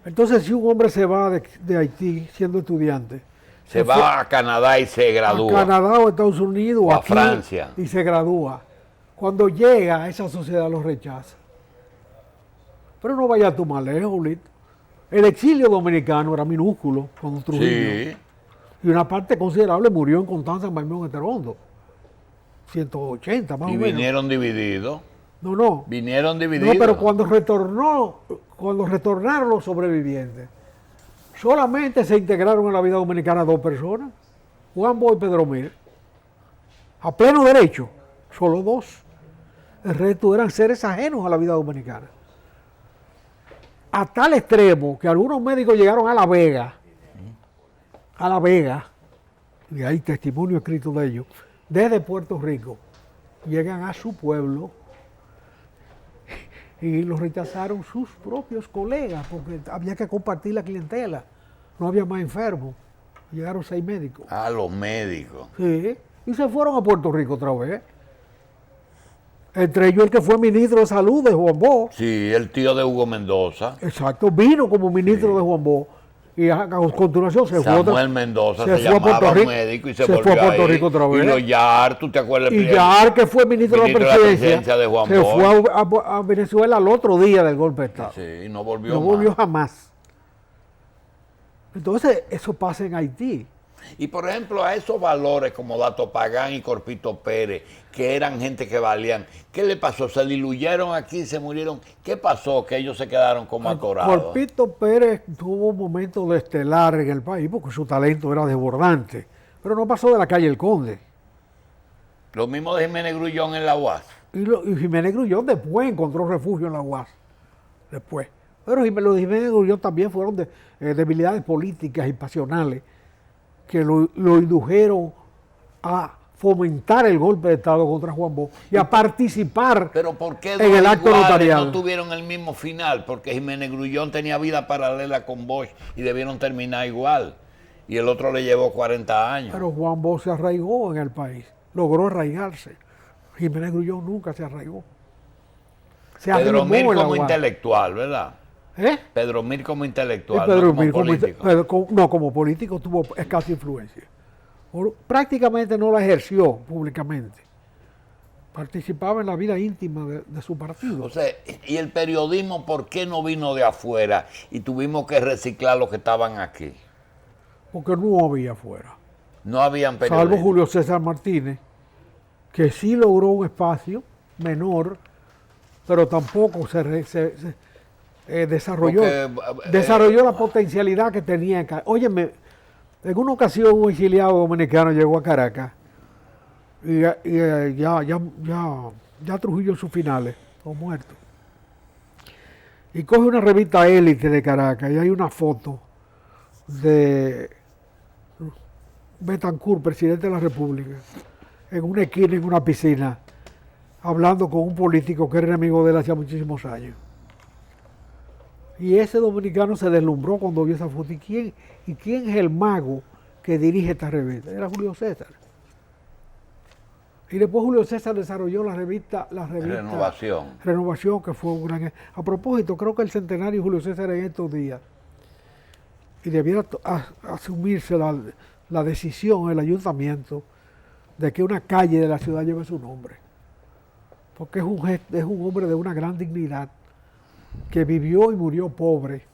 Entonces, si un hombre se va de Haití siendo estudiante, Se va a Canadá y se a gradúa. Canadá o a Estados Unidos O a aquí, Francia. y se gradúa, cuando llega, esa sociedad lo rechaza. Pero no vaya tú más lejos, Lito. El exilio dominicano era minúsculo cuando Trujillo. Sí. Y una parte considerable murió en Constanza, en Marmón, en Terondo. 180 más Y o menos. vinieron divididos. No. Vinieron No, divididos. pero cuando retornaron los sobrevivientes, solamente se integraron en la vida dominicana 2 personas, Juan Bo y Pedro Mir. A pleno derecho, solo 2. El resto eran seres ajenos a la vida dominicana. A tal extremo que algunos médicos llegaron a La Vega, y hay testimonio escrito de ellos, desde Puerto Rico, llegan a su pueblo y los rechazaron sus propios colegas, porque había que compartir la clientela, no había más enfermos. Llegaron 6 médicos. A los médicos. Sí, y se fueron a Puerto Rico otra vez. Entre ellos el que fue ministro de Salud de Juan Bo. Sí, el tío de Hugo Mendoza. Exacto, vino como ministro de Juan Bo. Y a continuación se fue Samuel Mendoza se fue a llamaba Puerto Rico, médico y se fue volvió a Puerto a ir. Rico otra vez. Y lo Yar, ¿tú te acuerdas? Y ya que fue ministro de la presidencia, de Juan se Bo. fue a Venezuela al otro día del golpe de Estado. Sí, no volvió No más. volvió jamás. Entonces, eso pasa en Haití. Y por ejemplo, a esos valores como Dato Pagán y Corpito Pérez, que eran gente que valían, ¿qué le pasó? ¿Se diluyeron aquí, se murieron? ¿Qué pasó? Que ellos se quedaron como atorados. Corpito Pérez tuvo un momento de estelar en el país porque su talento era desbordante, pero no pasó de la calle El Conde. Lo mismo de Jiménez Grullón en la UAS. Y Jiménez Grullón después encontró refugio en la UAS. Después. Pero los de Jiménez Grullón también fueron de debilidades políticas y pasionales que lo indujeron a fomentar el golpe de Estado contra Juan Bo y a participar Pero ¿por qué en el acto iguales notarial. no tuvieron el mismo final? Porque Jiménez Grullón tenía vida paralela con Bosch y debieron terminar igual. Y el otro le llevó 40 años. Pero Juan Bo se arraigó en el país, logró arraigarse. Jiménez Grullón nunca se arraigó. Se Pedro arrimó Mir en la como UAS. intelectual, ¿verdad? ¿Eh? Pedro Mir como Y intelectual, Pedro no como Mir político. como político tuvo escasa influencia. Prácticamente no la ejerció públicamente. Participaba en la vida íntima de su partido. O sea, ¿y el periodismo por qué no vino de afuera y tuvimos que reciclar los que estaban aquí? Porque no había afuera. No habían periodistas. Salvo Julio César Martínez, que sí logró un espacio menor, pero tampoco desarrolló, Porque, desarrolló la potencialidad que tenía en Caracas. Óyeme, en una ocasión un exiliado dominicano llegó a Caracas y ya Trujillo en sus finales, o muerto. Y coge una revista Élite de Caracas y hay una foto de Betancourt, presidente de la República, en una esquina, en una piscina, hablando con un político que era enemigo de él hacía muchísimos años. Y ese dominicano se deslumbró cuando vio esa foto. ¿Y quién es el mago que dirige esta revista? Era Julio César. Y después Julio César desarrolló la revista Renovación, que fue un gran... A propósito, creo que el centenario de Julio César en estos días, y debiera asumirse la decisión, el ayuntamiento, de que una calle de la ciudad lleve su nombre. Porque es un hombre de una gran dignidad, que vivió y murió pobre,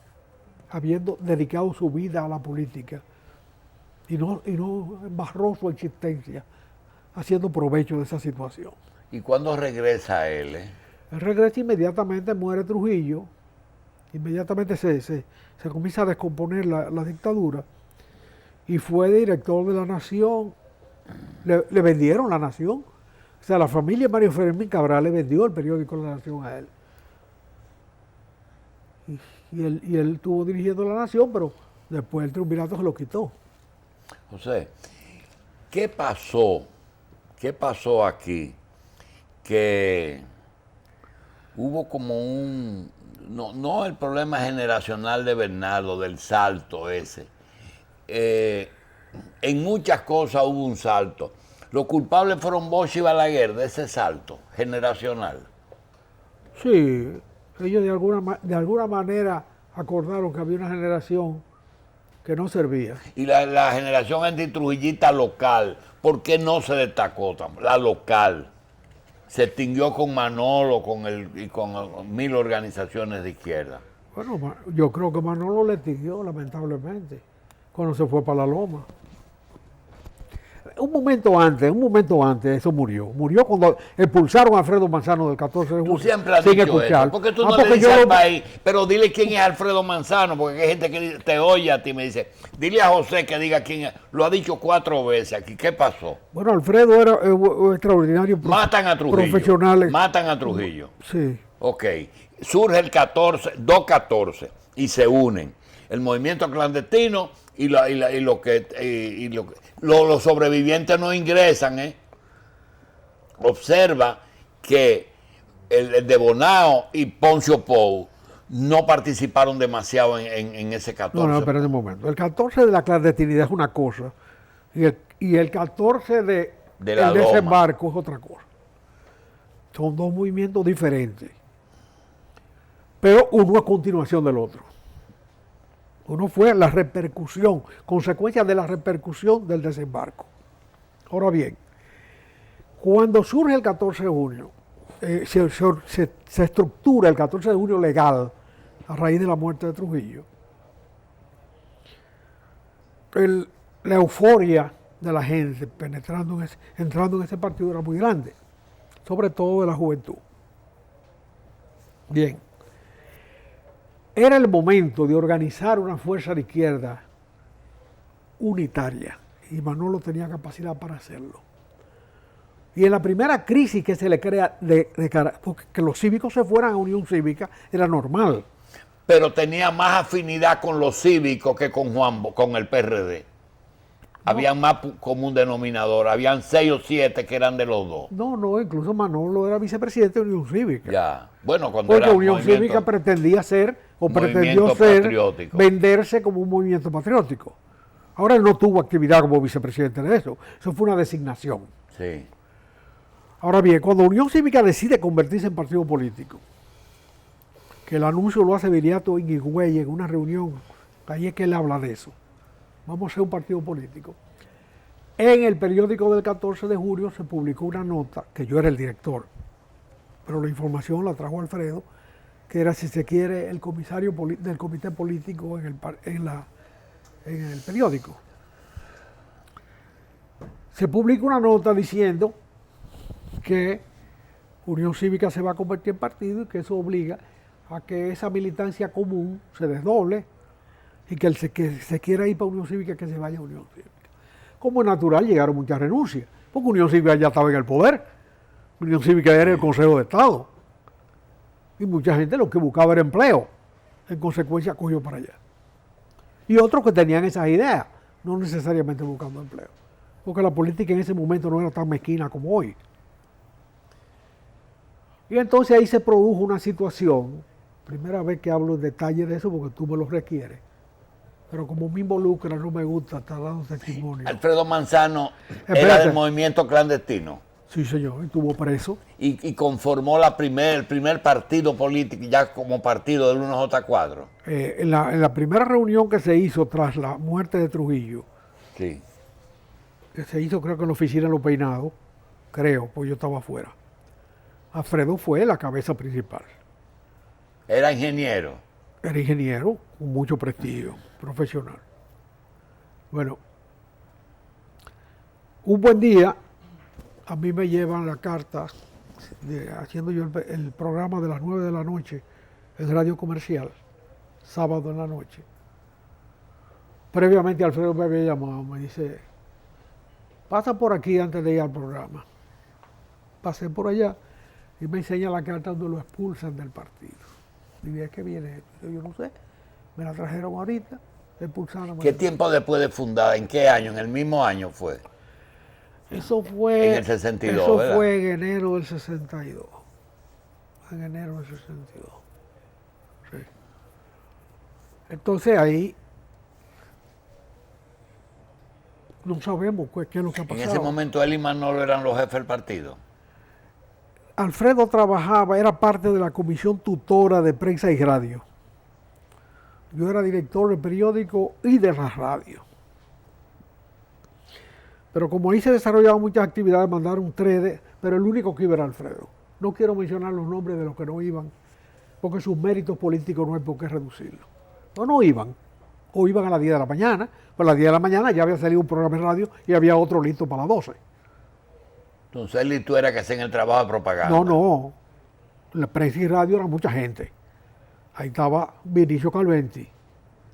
habiendo dedicado su vida a la política, y no embarró su existencia haciendo provecho de esa situación. ¿Y cuándo regresa él? Él regresa inmediatamente, muere Trujillo, inmediatamente se comienza a descomponer la dictadura, y fue director de La Nación. Le vendieron La Nación. O sea, la familia de Mario Fermín Cabral le vendió el periódico La Nación a él. Y él estuvo dirigiendo La Nación, pero después el triunvirato se lo quitó. José, ¿qué pasó? ¿Qué pasó aquí? Que hubo como no el problema generacional de Bernardo, del salto ese. En muchas cosas hubo un salto. Los culpables fueron Bosch y Balaguer de ese salto generacional. Sí, ellos de alguna manera acordaron que había una generación que no servía. Y la generación antitrujillista local, ¿por qué no se destacó? La local se extinguió con Manolo y con 1000 organizaciones de izquierda. Bueno, yo creo que Manolo le extinguió, lamentablemente, cuando se fue para la loma. Un momento antes eso murió. Murió cuando expulsaron a Alfredo Manzano del 14 de julio. Tú siempre has dicho eso. ¿Por qué tú no le dices al país? Pero dile quién es Alfredo Manzano, porque hay gente que te oye a ti y me dice, dile a José que diga quién es. Lo ha dicho 4 veces aquí. ¿Qué pasó? Bueno, Alfredo era un extraordinario Matan a Trujillo. Profesionales. Matan a Trujillo. Sí. Ok. Surge el 214 y se unen el movimiento clandestino y los sobrevivientes no ingresan. Observa que el de Bonao y Poncio Pou no participaron demasiado en ese 14. No, espera un momento. El 14 de la clandestinidad es una cosa y el 14 del desembarco es otra cosa. Son dos movimientos diferentes, pero uno a continuación del otro. Uno fue la repercusión, consecuencia de la repercusión del desembarco. Ahora bien, cuando surge el 14 de junio, se estructura el 14 de junio legal a raíz de la muerte de Trujillo. La euforia de la gente entrando en ese partido era muy grande, sobre todo de la juventud. Bien. Era el momento de organizar una fuerza de izquierda unitaria y Manolo tenía capacidad para hacerlo. Y en la primera crisis que se le crea porque que los cívicos se fueran a Unión Cívica era normal. Pero tenía más afinidad con los cívicos que con el PRD. No. Había más común denominador, habían 6 o 7 que eran de los dos. No, incluso Manolo era vicepresidente de Unión Cívica. Ya, bueno, cuando porque Unión Cívica pretendió venderse como un movimiento patriótico. Ahora él no tuvo actividad como vicepresidente de eso fue una designación. Sí. Ahora bien, cuando Unión Cívica decide convertirse en partido político, que el anuncio lo hace Viriato en Higüey en una reunión, ahí es que él habla de eso. Vamos a ser un partido político. En el periódico del 14 de julio se publicó una nota, que yo era el director, pero la información la trajo Alfredo, que era, si se quiere, el comisario del comité político en el periódico. Se publica una nota diciendo que Unión Cívica se va a convertir en partido y que eso obliga a que esa militancia común se desdoble y que el que se quiera ir para Unión Cívica, que se vaya a Unión Cívica. Como es natural, llegaron muchas renuncias, porque Unión Cívica ya estaba en el poder. Unión Cívica era el Consejo de Estado. Y mucha gente lo que buscaba era empleo. En consecuencia, cogió para allá. Y otros que tenían esas ideas, no necesariamente buscando empleo. Porque la política en ese momento no era tan mezquina como hoy. Y entonces ahí se produjo una situación, primera vez que hablo en detalle de eso porque tú me lo requieres, pero como me involucra no me gusta estar dando testimonio. Alfredo Manzano era del movimiento clandestino. Sí, señor, estuvo preso. Y conformó el primer partido político, ya como partido del 1J Cuadro. En la primera reunión que se hizo tras la muerte de Trujillo, Sí. que se hizo creo que en la oficina de los Peinados, creo, pues yo estaba afuera. Alfredo fue la cabeza principal. Era ingeniero. Era ingeniero con mucho prestigio profesional. Bueno, un buen día a mí me llevan la carta haciendo yo el programa de las 9 de la noche en Radio Comercial, sábado en la noche. Previamente Alfredo me había llamado, me dice, pasa por aquí antes de ir al programa. Pasé por allá y me enseña la carta donde lo expulsan del partido. Y dije, ¿qué viene esto? Yo no sé, me la trajeron ahorita, expulsaron. ¿Qué tiempo después de fundada? ¿En qué año? ¿En el mismo año fue? Eso fue en el 62, eso ¿verdad? fue en enero del 62. En enero del 62. Sí. Entonces ahí no sabemos qué es lo que ha En pasado. ese momento él y Manolo eran los jefes del partido. Alfredo trabajaba, era parte de la comisión tutora de prensa y radio. Yo era director del periódico y de la radio. Pero como ahí se desarrollaban muchas actividades, mandaron 3, pero el único que iba era Alfredo. No quiero mencionar los nombres de los que no iban, porque sus méritos políticos no hay por qué reducirlos. No iban, o iban a las 10 de la mañana, pero a las 10 de la mañana ya había salido un programa de radio y había otro listo para las 12. Entonces él y tú eras que hacían el trabajo de propaganda. No, la prensa y radio era mucha gente. Ahí estaba Vinicio Calventi,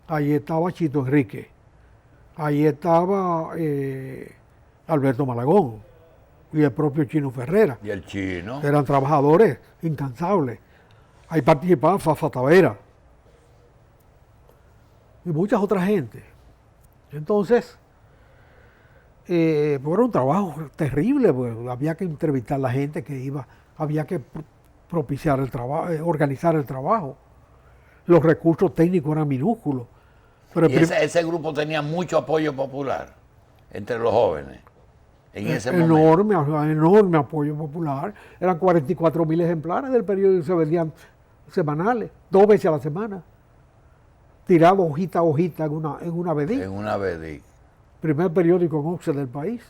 ahí estaba Chito Enrique, ahí estaba Alberto Malagón y el propio Chino Ferrera. Y el Chino. Eran trabajadores incansables. Ahí participaba Fafa Tavera y muchas otras gente. Entonces, era un trabajo terrible, pues, había que entrevistar a la gente que iba, había que propiciar el trabajo, organizar el trabajo. Los recursos técnicos eran minúsculos. Pero Y ese grupo tenía mucho apoyo popular entre los jóvenes en ese momento. Enorme apoyo popular. Eran 44.000 ejemplares del periódico que se vendían semanales, 2 veces a la semana. Tirado hojita a hojita en una BD. En una BD. Primer periódico en Oxe del país.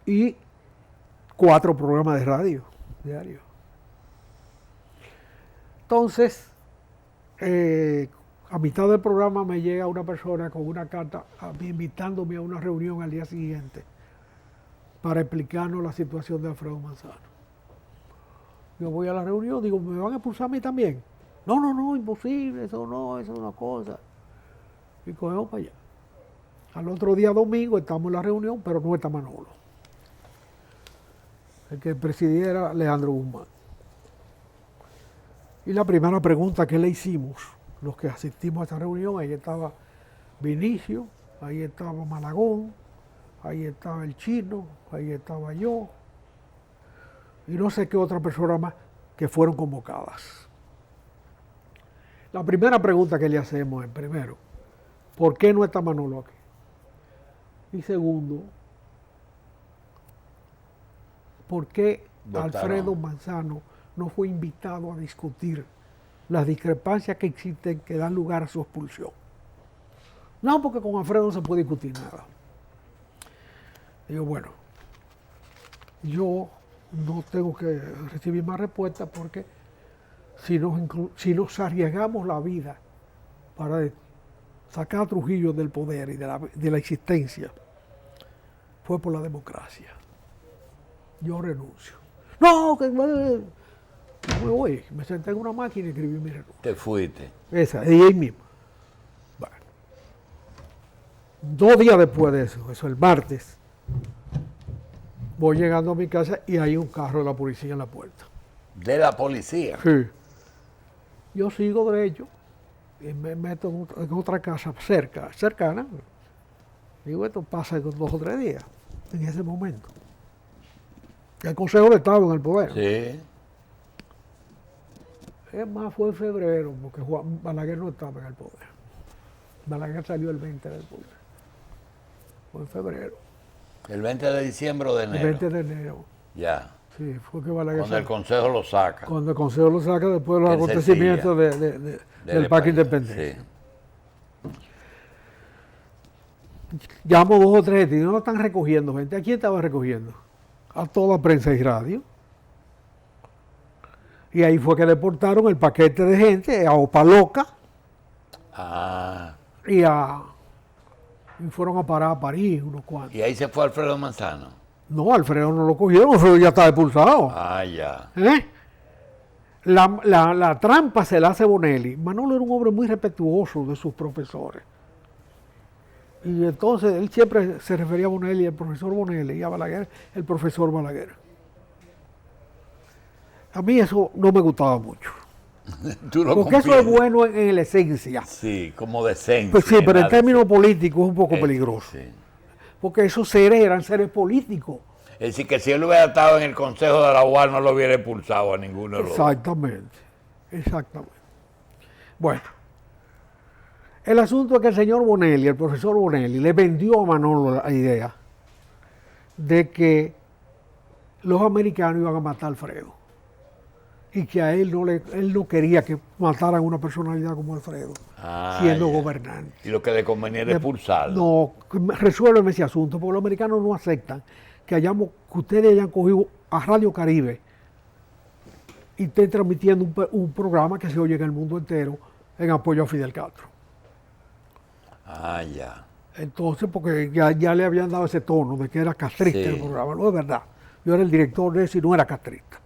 Y 4 programas de radio diarios. Entonces, a mitad del programa me llega una persona con una carta invitándome a una reunión al día siguiente para explicarnos la situación de Alfredo Manzano. Yo voy a la reunión, digo, ¿me van a expulsar a mí también? No, imposible, eso es una cosa. Y cogemos para allá. Al otro día, domingo, estamos en la reunión, pero no está Manolo. El que presidía era Leandro Guzmán. Y la primera pregunta que le hicimos, los que asistimos a esta reunión, ahí estaba Vinicio, ahí estaba Malagón, ahí estaba el Chino, ahí estaba yo, y no sé qué otra persona más que fueron convocadas. La primera pregunta que le hacemos es, primero, ¿por qué no está Manolo aquí? Y segundo, ¿por qué Alfredo Manzano no fue invitado a discutir las discrepancias que existen que dan lugar a su expulsión? No, porque con Alfredo no se puede discutir nada. Digo, bueno, yo no tengo que recibir más respuestas porque si nos arriesgamos la vida para sacar a Trujillo del poder y de la existencia, fue por la democracia. Yo renuncio. No, que me voy. Me senté en una máquina y escribí mi renuncia. Te fuiste. Esa, y ahí mismo. Bueno. 2 días después de eso el martes, voy llegando a mi casa y hay un carro de la policía en la puerta. ¿De la policía? Sí. Yo sigo derecho y me meto en otra casa cercana. Digo, esto pasa en 2 o 3 días, en ese momento. El Consejo de Estado en el poder. Sí. Es más, fue en febrero, porque Balaguer no estaba en el poder. Balaguer salió el 20 del poder. Fue en febrero. ¿El 20 de diciembre o de enero? El 20 de enero. Ya. Sí, fue que Balaguer Cuando el sacó. Consejo lo saca. Cuando el Consejo lo saca después de los Él se acontecimientos del Parque Independencia. Sí. Llamo 2 o 3 gente y no lo están recogiendo, gente. ¿A quién estaba recogiendo? A toda prensa y radio. Y ahí fue que deportaron el paquete de gente a Opaloca Ah. y fueron a parar a París unos cuantos. Y ahí se fue Alfredo Manzano. No, Alfredo no lo cogieron, Alfredo ya está expulsado. Ah, ya. ¿Eh? La trampa se la hace Bonelli. Manolo era un hombre muy respetuoso de sus profesores. Y entonces él siempre se refería a Bonelli, el profesor Bonelli, y a Balaguer, el profesor Balaguer. A mí eso no me gustaba mucho. Tú lo Porque eso es confirmas. bueno en la esencia. Sí, como decencia. Pues sí, pero en nada. términos políticos es un poco peligroso. Sí. Porque esos seres eran seres políticos. Es decir, que si él hubiera estado en el Consejo de la UAR no lo hubiera expulsado a ninguno de los dos. Exactamente, exactamente. Bueno, el asunto es que el señor Bonelli, el profesor Bonelli, le vendió a Manolo la idea de que los americanos iban a matar a Alfredo y que a él no quería que mataran a una personalidad como Alfredo, Ah, siendo ya. gobernante. Y lo que le convenía era expulsarlo. No, resuélveme ese asunto, porque los americanos no aceptan que ustedes hayan cogido a Radio Caribe y estén transmitiendo un programa que se oye en el mundo entero en apoyo a Fidel Castro. Ah, ya. Entonces, porque ya le habían dado ese tono de que era castrista Sí. el programa. No es verdad. Yo era el director de eso y no era castrista.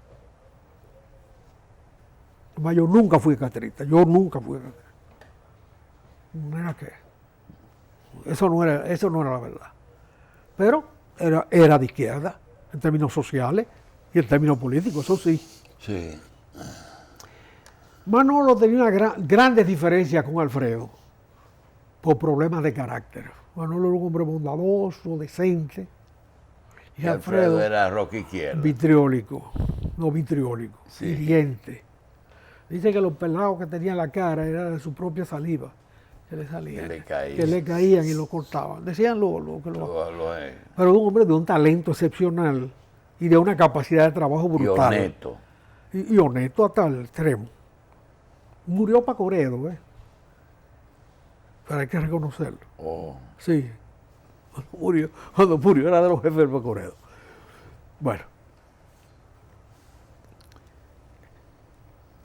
Además, yo nunca fui castrista. Yo nunca fui castrista. No era que. Eso no era la verdad. Pero era de izquierda, en términos sociales y en términos políticos, eso sí. Sí. Manolo tenía grandes diferencias con Alfredo por problemas de carácter. Manolo era un hombre bondadoso, decente. Y Alfredo era rock izquierdo. vitriólico, Sí. hiriente. Dice que los pelados que tenían la cara era de su propia saliva que le salían, Que le caían. y lo cortaban. Decían que Lo pero un hombre de un talento excepcional y de una capacidad de trabajo y brutal. honesto. Y honesto hasta el extremo. Murió Paco Oredo, ¿eh? Pero hay que reconocerlo. Oh. Sí. Cuando murió era de los jefes del Paco Oredo. Bueno.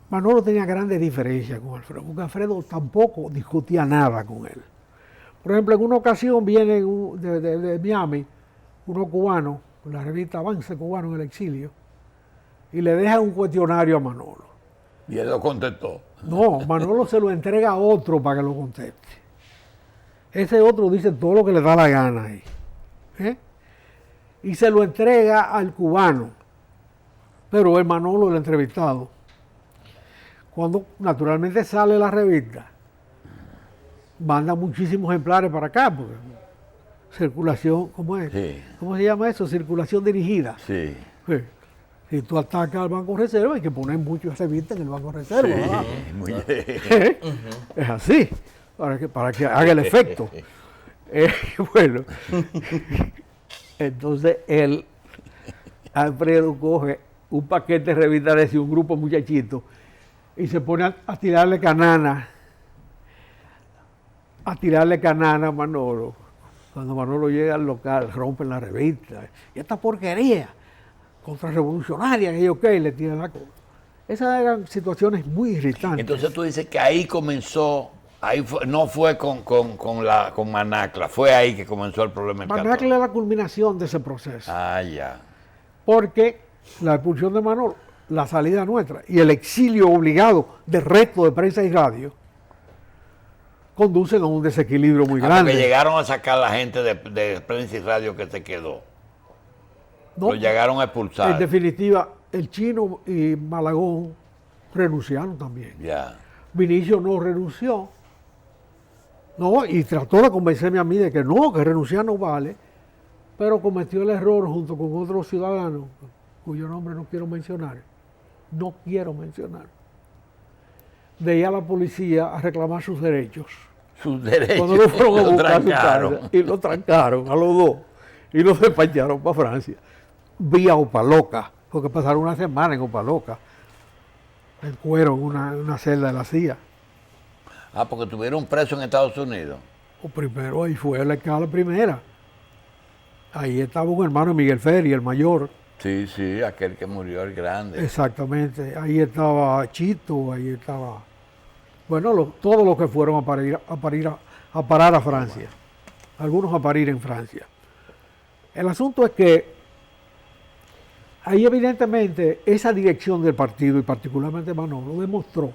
Manolo tenía grandes diferencias con Alfredo, porque Alfredo tampoco discutía nada con él. Por ejemplo, en una ocasión viene de Miami unos cubanos, la revista Avance Cubano en el Exilio, y le dejan un cuestionario a Manolo. Y él lo contestó. No, Manolo se lo entrega a otro para que lo conteste. Ese otro dice todo lo que le da la gana ahí. ¿Eh? Y se lo entrega al cubano. Pero el Manolo, el entrevistado, cuando naturalmente sale la revista, manda muchísimos ejemplares para acá, porque circulación, ¿cómo es? Sí. ¿Cómo se llama eso? Circulación dirigida. Sí. Sí. Si tú atacas al Banco Reserva, hay que poner muchas revistas en el Banco Reserva, ¿verdad? Sí, muy bien. Es así, para que haga el efecto. Bueno, entonces Alfredo coge un paquete de revistas y un grupo de muchachitos y se pone a tirarle canana a Manolo. Cuando Manolo llega al local, rompen la revista. Y esta porquería contrarrevolucionaria, que yo qué, le tiran la cosa. Esas eran situaciones muy irritantes. Entonces tú dices que ahí comenzó, no fue con Manacla, fue ahí que comenzó el problema. Manacla es la culminación de ese proceso. Ah, ya. Porque la expulsión de Manolo, la salida nuestra y el exilio obligado del resto de prensa y radio conducen a un desequilibrio muy grande. Porque llegaron a sacar a la gente de prensa y radio que se quedó. ¿No? Lo llegaron a expulsar. En definitiva, el Chino y Malagón renunciaron también. Ya. Vinicio no renunció. No, y trató de convencerme a mí de que no, que renunciar no vale, pero cometió el error junto con otros ciudadanos, cuyo nombre no quiero mencionar, de ir a la policía a reclamar sus derechos. Sus derechos. Cuando lo fueron a lo buscar a su trancaron. casa, y lo trancaron a los dos. y los despacharon para Francia, vía Opaloca, porque pasaron una semana en Opaloca, en cuero, en una celda de la CIA. Ah, porque tuvieron preso en Estados Unidos. O primero, ahí fue la escala primera. Ahí estaba un hermano de Miguel Ferri, el mayor. Sí, sí, aquel que murió, el grande. Exactamente. Ahí estaba Chito, ahí estaba... Bueno, todos los que fueron a parar a Francia. Algunos a parir en Francia. El asunto es que ahí evidentemente esa dirección del partido, y particularmente Manolo, demostró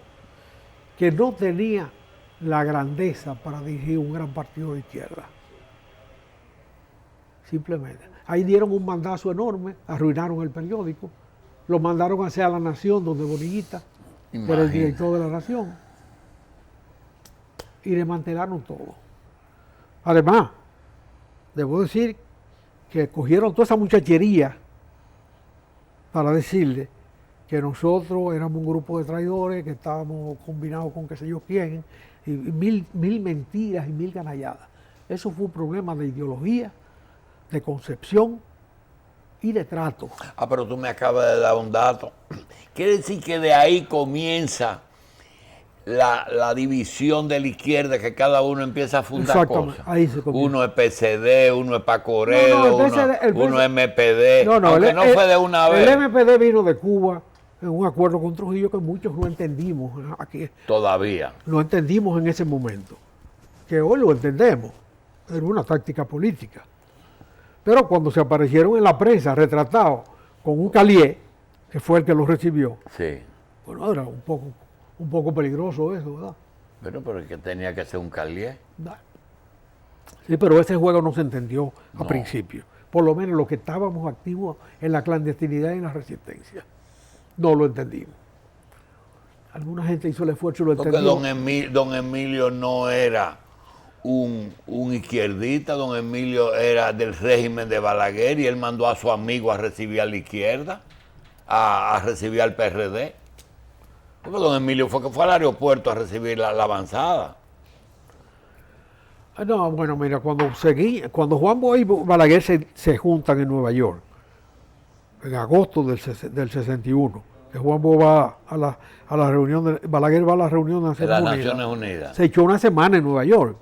que no tenía la grandeza para dirigir un gran partido de izquierda. Simplemente. Ahí dieron un mandazo enorme, arruinaron el periódico, lo mandaron hacia La Nación, donde Bonillita era el director de La Nación, y desmantelaron todo. Además, debo decir que cogieron toda esa muchachería para decirle que nosotros éramos un grupo de traidores, que estábamos combinados con qué sé yo quién, y mil mentiras y mil ganalladas. Eso fue un problema de ideología, de concepción y de trato. Ah, pero tú me acabas de dar un dato. Quiere decir que de ahí comienza la división de la izquierda, que cada uno empieza a fundar cosas. Ahí se comienza. Uno es PCD, uno es Pacorelo, uno es MPD, no, aunque no fue de una vez. El MPD vino de Cuba en un acuerdo con Trujillo que muchos no entendimos aquí. Todavía. Lo entendimos en ese momento, que hoy lo entendemos. Era una táctica política. Pero cuando se aparecieron en la prensa retratados con un Calié, que fue el que los recibió, Sí. bueno, era un poco peligroso eso, ¿verdad? Pero es que tenía que ser un Calié. Sí, pero ese juego no se entendió a principio. Por lo menos los que estábamos activos en la clandestinidad y en la resistencia. No lo entendimos. Alguna gente hizo el esfuerzo y lo entendió. Porque don Emilio no era un izquierdista, don Emilio era del régimen de Balaguer y él mandó a su amigo a recibir a la izquierda, a recibir al PRD. Porque don Emilio fue al aeropuerto a recibir la avanzada. No, bueno, mira, cuando Juan Bosch y Balaguer se juntan en Nueva York, en agosto del 61, que Juan Bosch va a la reunión, Balaguer va a la reunión de las Naciones Unidas. Se echó una semana en Nueva York.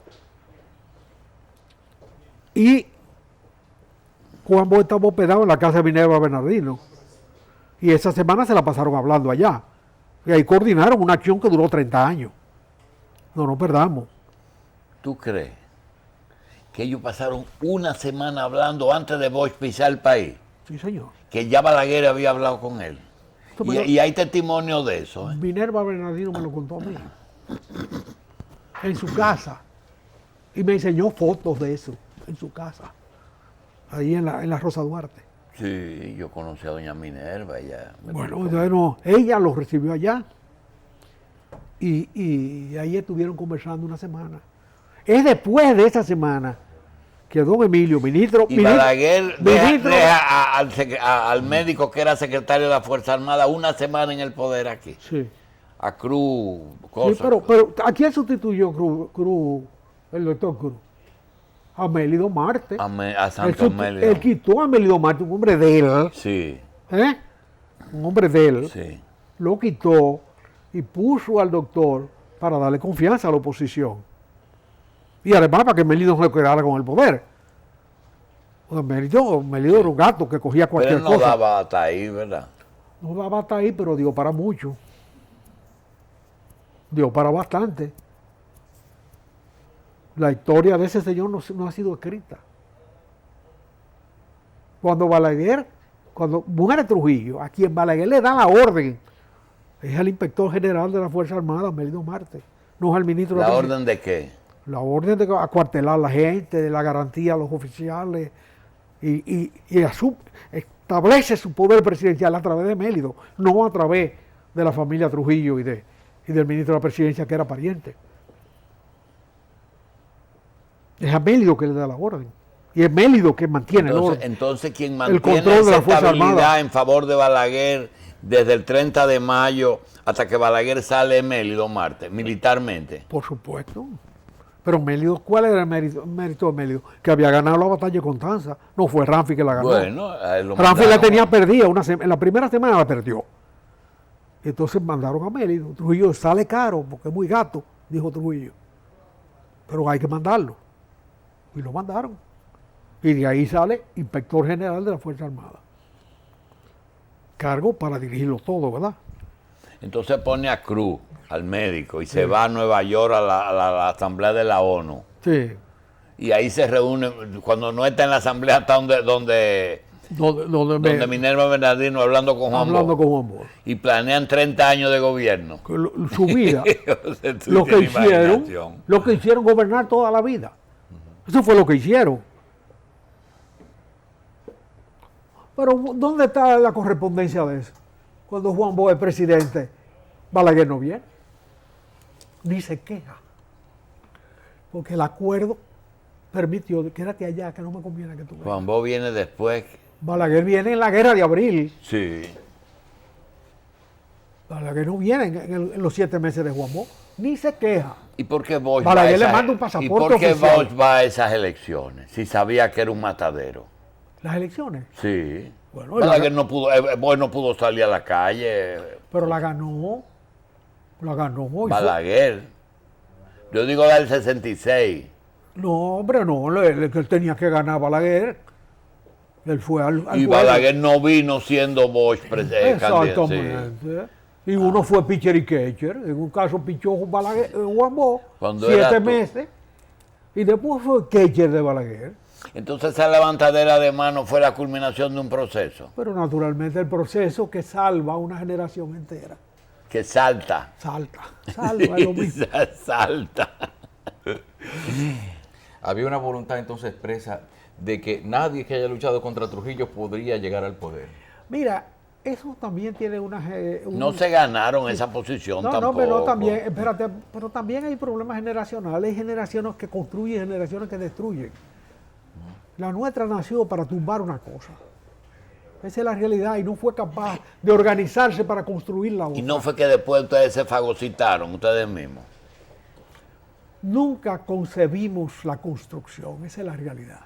Y Juan Bosch estaba hospedado en la casa de Minerva Bernardino. Y esa semana se la pasaron hablando allá. Y ahí coordinaron una acción que duró 30 años. No nos perdamos. ¿Tú crees que ellos pasaron una semana hablando antes de Bosch pisar el país? Sí, señor. Que ya Balaguer había hablado con él. Y hay testimonio de eso. Minerva Bernardino me lo contó a mí. En su casa. Y me enseñó fotos de eso. En su casa. Ahí en la Rosa Duarte. Sí, yo conocí a doña Minerva. Bueno, ella lo recibió allá. Y ahí estuvieron conversando una semana. Es después de esa semana que don Emilio, Balaguer deja al médico que era secretario de la Fuerza Armada una semana en el poder aquí. Sí. A Cruz. Sí, pero ¿a quién sustituyó Cruz, el doctor Cruz? A Mélido Marte. A Santo Mélido. Él quitó a Mélido Marte, un hombre de él. Sí. Un hombre de él. Sí. Lo quitó y puso al doctor para darle confianza a la oposición. Y además para que Mélido no se quedara con el poder. Mélido era un gato que cogía cualquier cosa. Pero cosa. no daba hasta ahí, ¿verdad? No daba hasta ahí, pero dio para mucho. Dio para bastante. La historia de ese señor no ha sido escrita. Cuando muere Trujillo, a quien Balaguer le da la orden, es al inspector general de la Fuerza Armada, Mélido Marte, no es al ministro ¿La orden de qué? La orden de acuartelar a la gente, de la garantía a los oficiales, y establece su poder presidencial a través de Mélido, no a través de la familia Trujillo y del ministro de la presidencia, que era pariente. Es a Mélido que le da la orden. Y es Mélido que mantiene el orden. Entonces, quien el mantiene control de la Fuerza estabilidad Armada en favor de Balaguer desde el 30 de mayo hasta que Balaguer sale es Mélido Marte, militarmente. Por supuesto. Pero Mélida, ¿cuál era el mérito de Mélida? Que había ganado la batalla de Constanza. No fue Ramfi que la ganó. Bueno, a él lo Ramfi la mandaron. tenía perdida, en la primera semana la perdió. Entonces mandaron a Mélida. Trujillo sale caro porque es muy gato, dijo Trujillo. Pero hay que mandarlo. Y lo mandaron. Y de ahí sale inspector general de la Fuerza Armada. Cargo para dirigirlo todo, ¿verdad? Entonces pone a Cruz, al médico, y se va a Nueva York a la Asamblea de la ONU. Sí. Y ahí se reúne, cuando no está en la Asamblea, está donde Minerva Bernardino hablando con Juan hablando Bosch. con Juan Bosch. Y planean 30 años de gobierno. Que su vida, O sea, tú lo que tienes hicieron, imaginación. gobernar toda la vida. Eso fue lo que hicieron. Pero ¿dónde está la correspondencia de eso? Cuando Juan Bosch es presidente, Balaguer no viene, ni se queja, porque el acuerdo permitió, quédate allá, que no me conviene que tú vengas. Juan Bosch viene después. Balaguer viene en la guerra de abril, Sí. Balaguer no viene en los 7 meses de Juan Bosch, ni se queja. ¿Y por qué Bosch Balaguer le esas- manda un ¿Y pasaporte por qué oficial. Bosch va a esas elecciones? Si sabía que era un matadero. Las elecciones, Sí. Bueno, Balaguer no pudo, Bosch no pudo salir a la calle. pero la ganó. y fue- Balaguer. Yo digo la del 66. No, hombre, no, él tenía que ganar Balaguer. Él fue al Y juego. Balaguer no vino siendo Bosch candidato. Sí. Exactamente. Y uno fue pitcher y catcher. En un caso pichó Juan Bosch Cuando era 7 tú. meses. Y después fue catcher de Balaguer. Entonces esa levantadera de mano fue la culminación de un proceso Pero naturalmente el proceso que salva a una generación entera. que salta. Salva es lo mismo. Salta. Había una voluntad entonces expresa de que nadie que haya luchado contra Trujillo podría llegar al poder. Mira, eso también tiene No se ganaron esa posición No, tampoco. pero también, espérate, pero también hay problemas generacionales. Hay generaciones que construyen, generaciones que destruyen. La nuestra nació para tumbar una cosa. Esa es la realidad y no fue capaz de organizarse para construir la otra. Y no fue que después ustedes se fagocitaron, ustedes mismos. Nunca concebimos la construcción, esa es la realidad.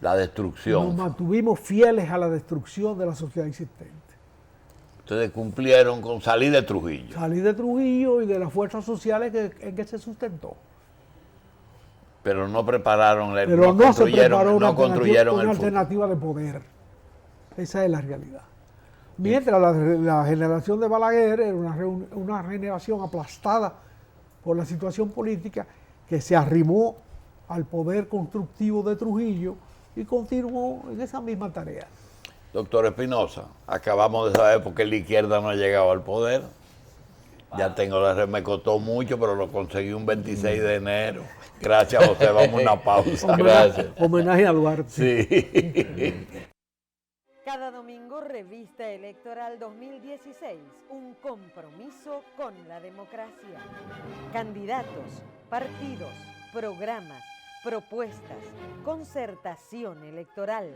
La Nos destrucción. mantuvimos fieles a la destrucción de la sociedad existente. Ustedes cumplieron con salir de Trujillo. Salir de Trujillo y de las fuerzas sociales en que se sustentó. Pero no prepararon, Pero no se preparó una construyeron una el futuro. alternativa de poder. Esa es la realidad. Mientras la generación de Balaguer era una generación aplastada por la situación política que se arrimó al poder constructivo de Trujillo y continuó en esa misma tarea. Doctor Espinosa, acabamos de saber por qué la izquierda no ha llegado al poder. Ya tengo me costó mucho, pero lo conseguí un 26 de enero. Gracias, José. Vamos a una pausa. Gracias. Homenaje a Duarte. Sí. Cada domingo, Revista Electoral 2016, un compromiso con la democracia. Candidatos, partidos, programas, propuestas, concertación electoral,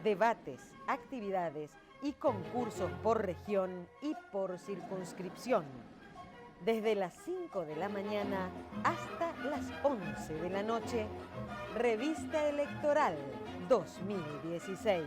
debates, actividades y concursos por región y por circunscripción. Desde las 5 de la mañana hasta las 11 de la noche, Revista Electoral 2016.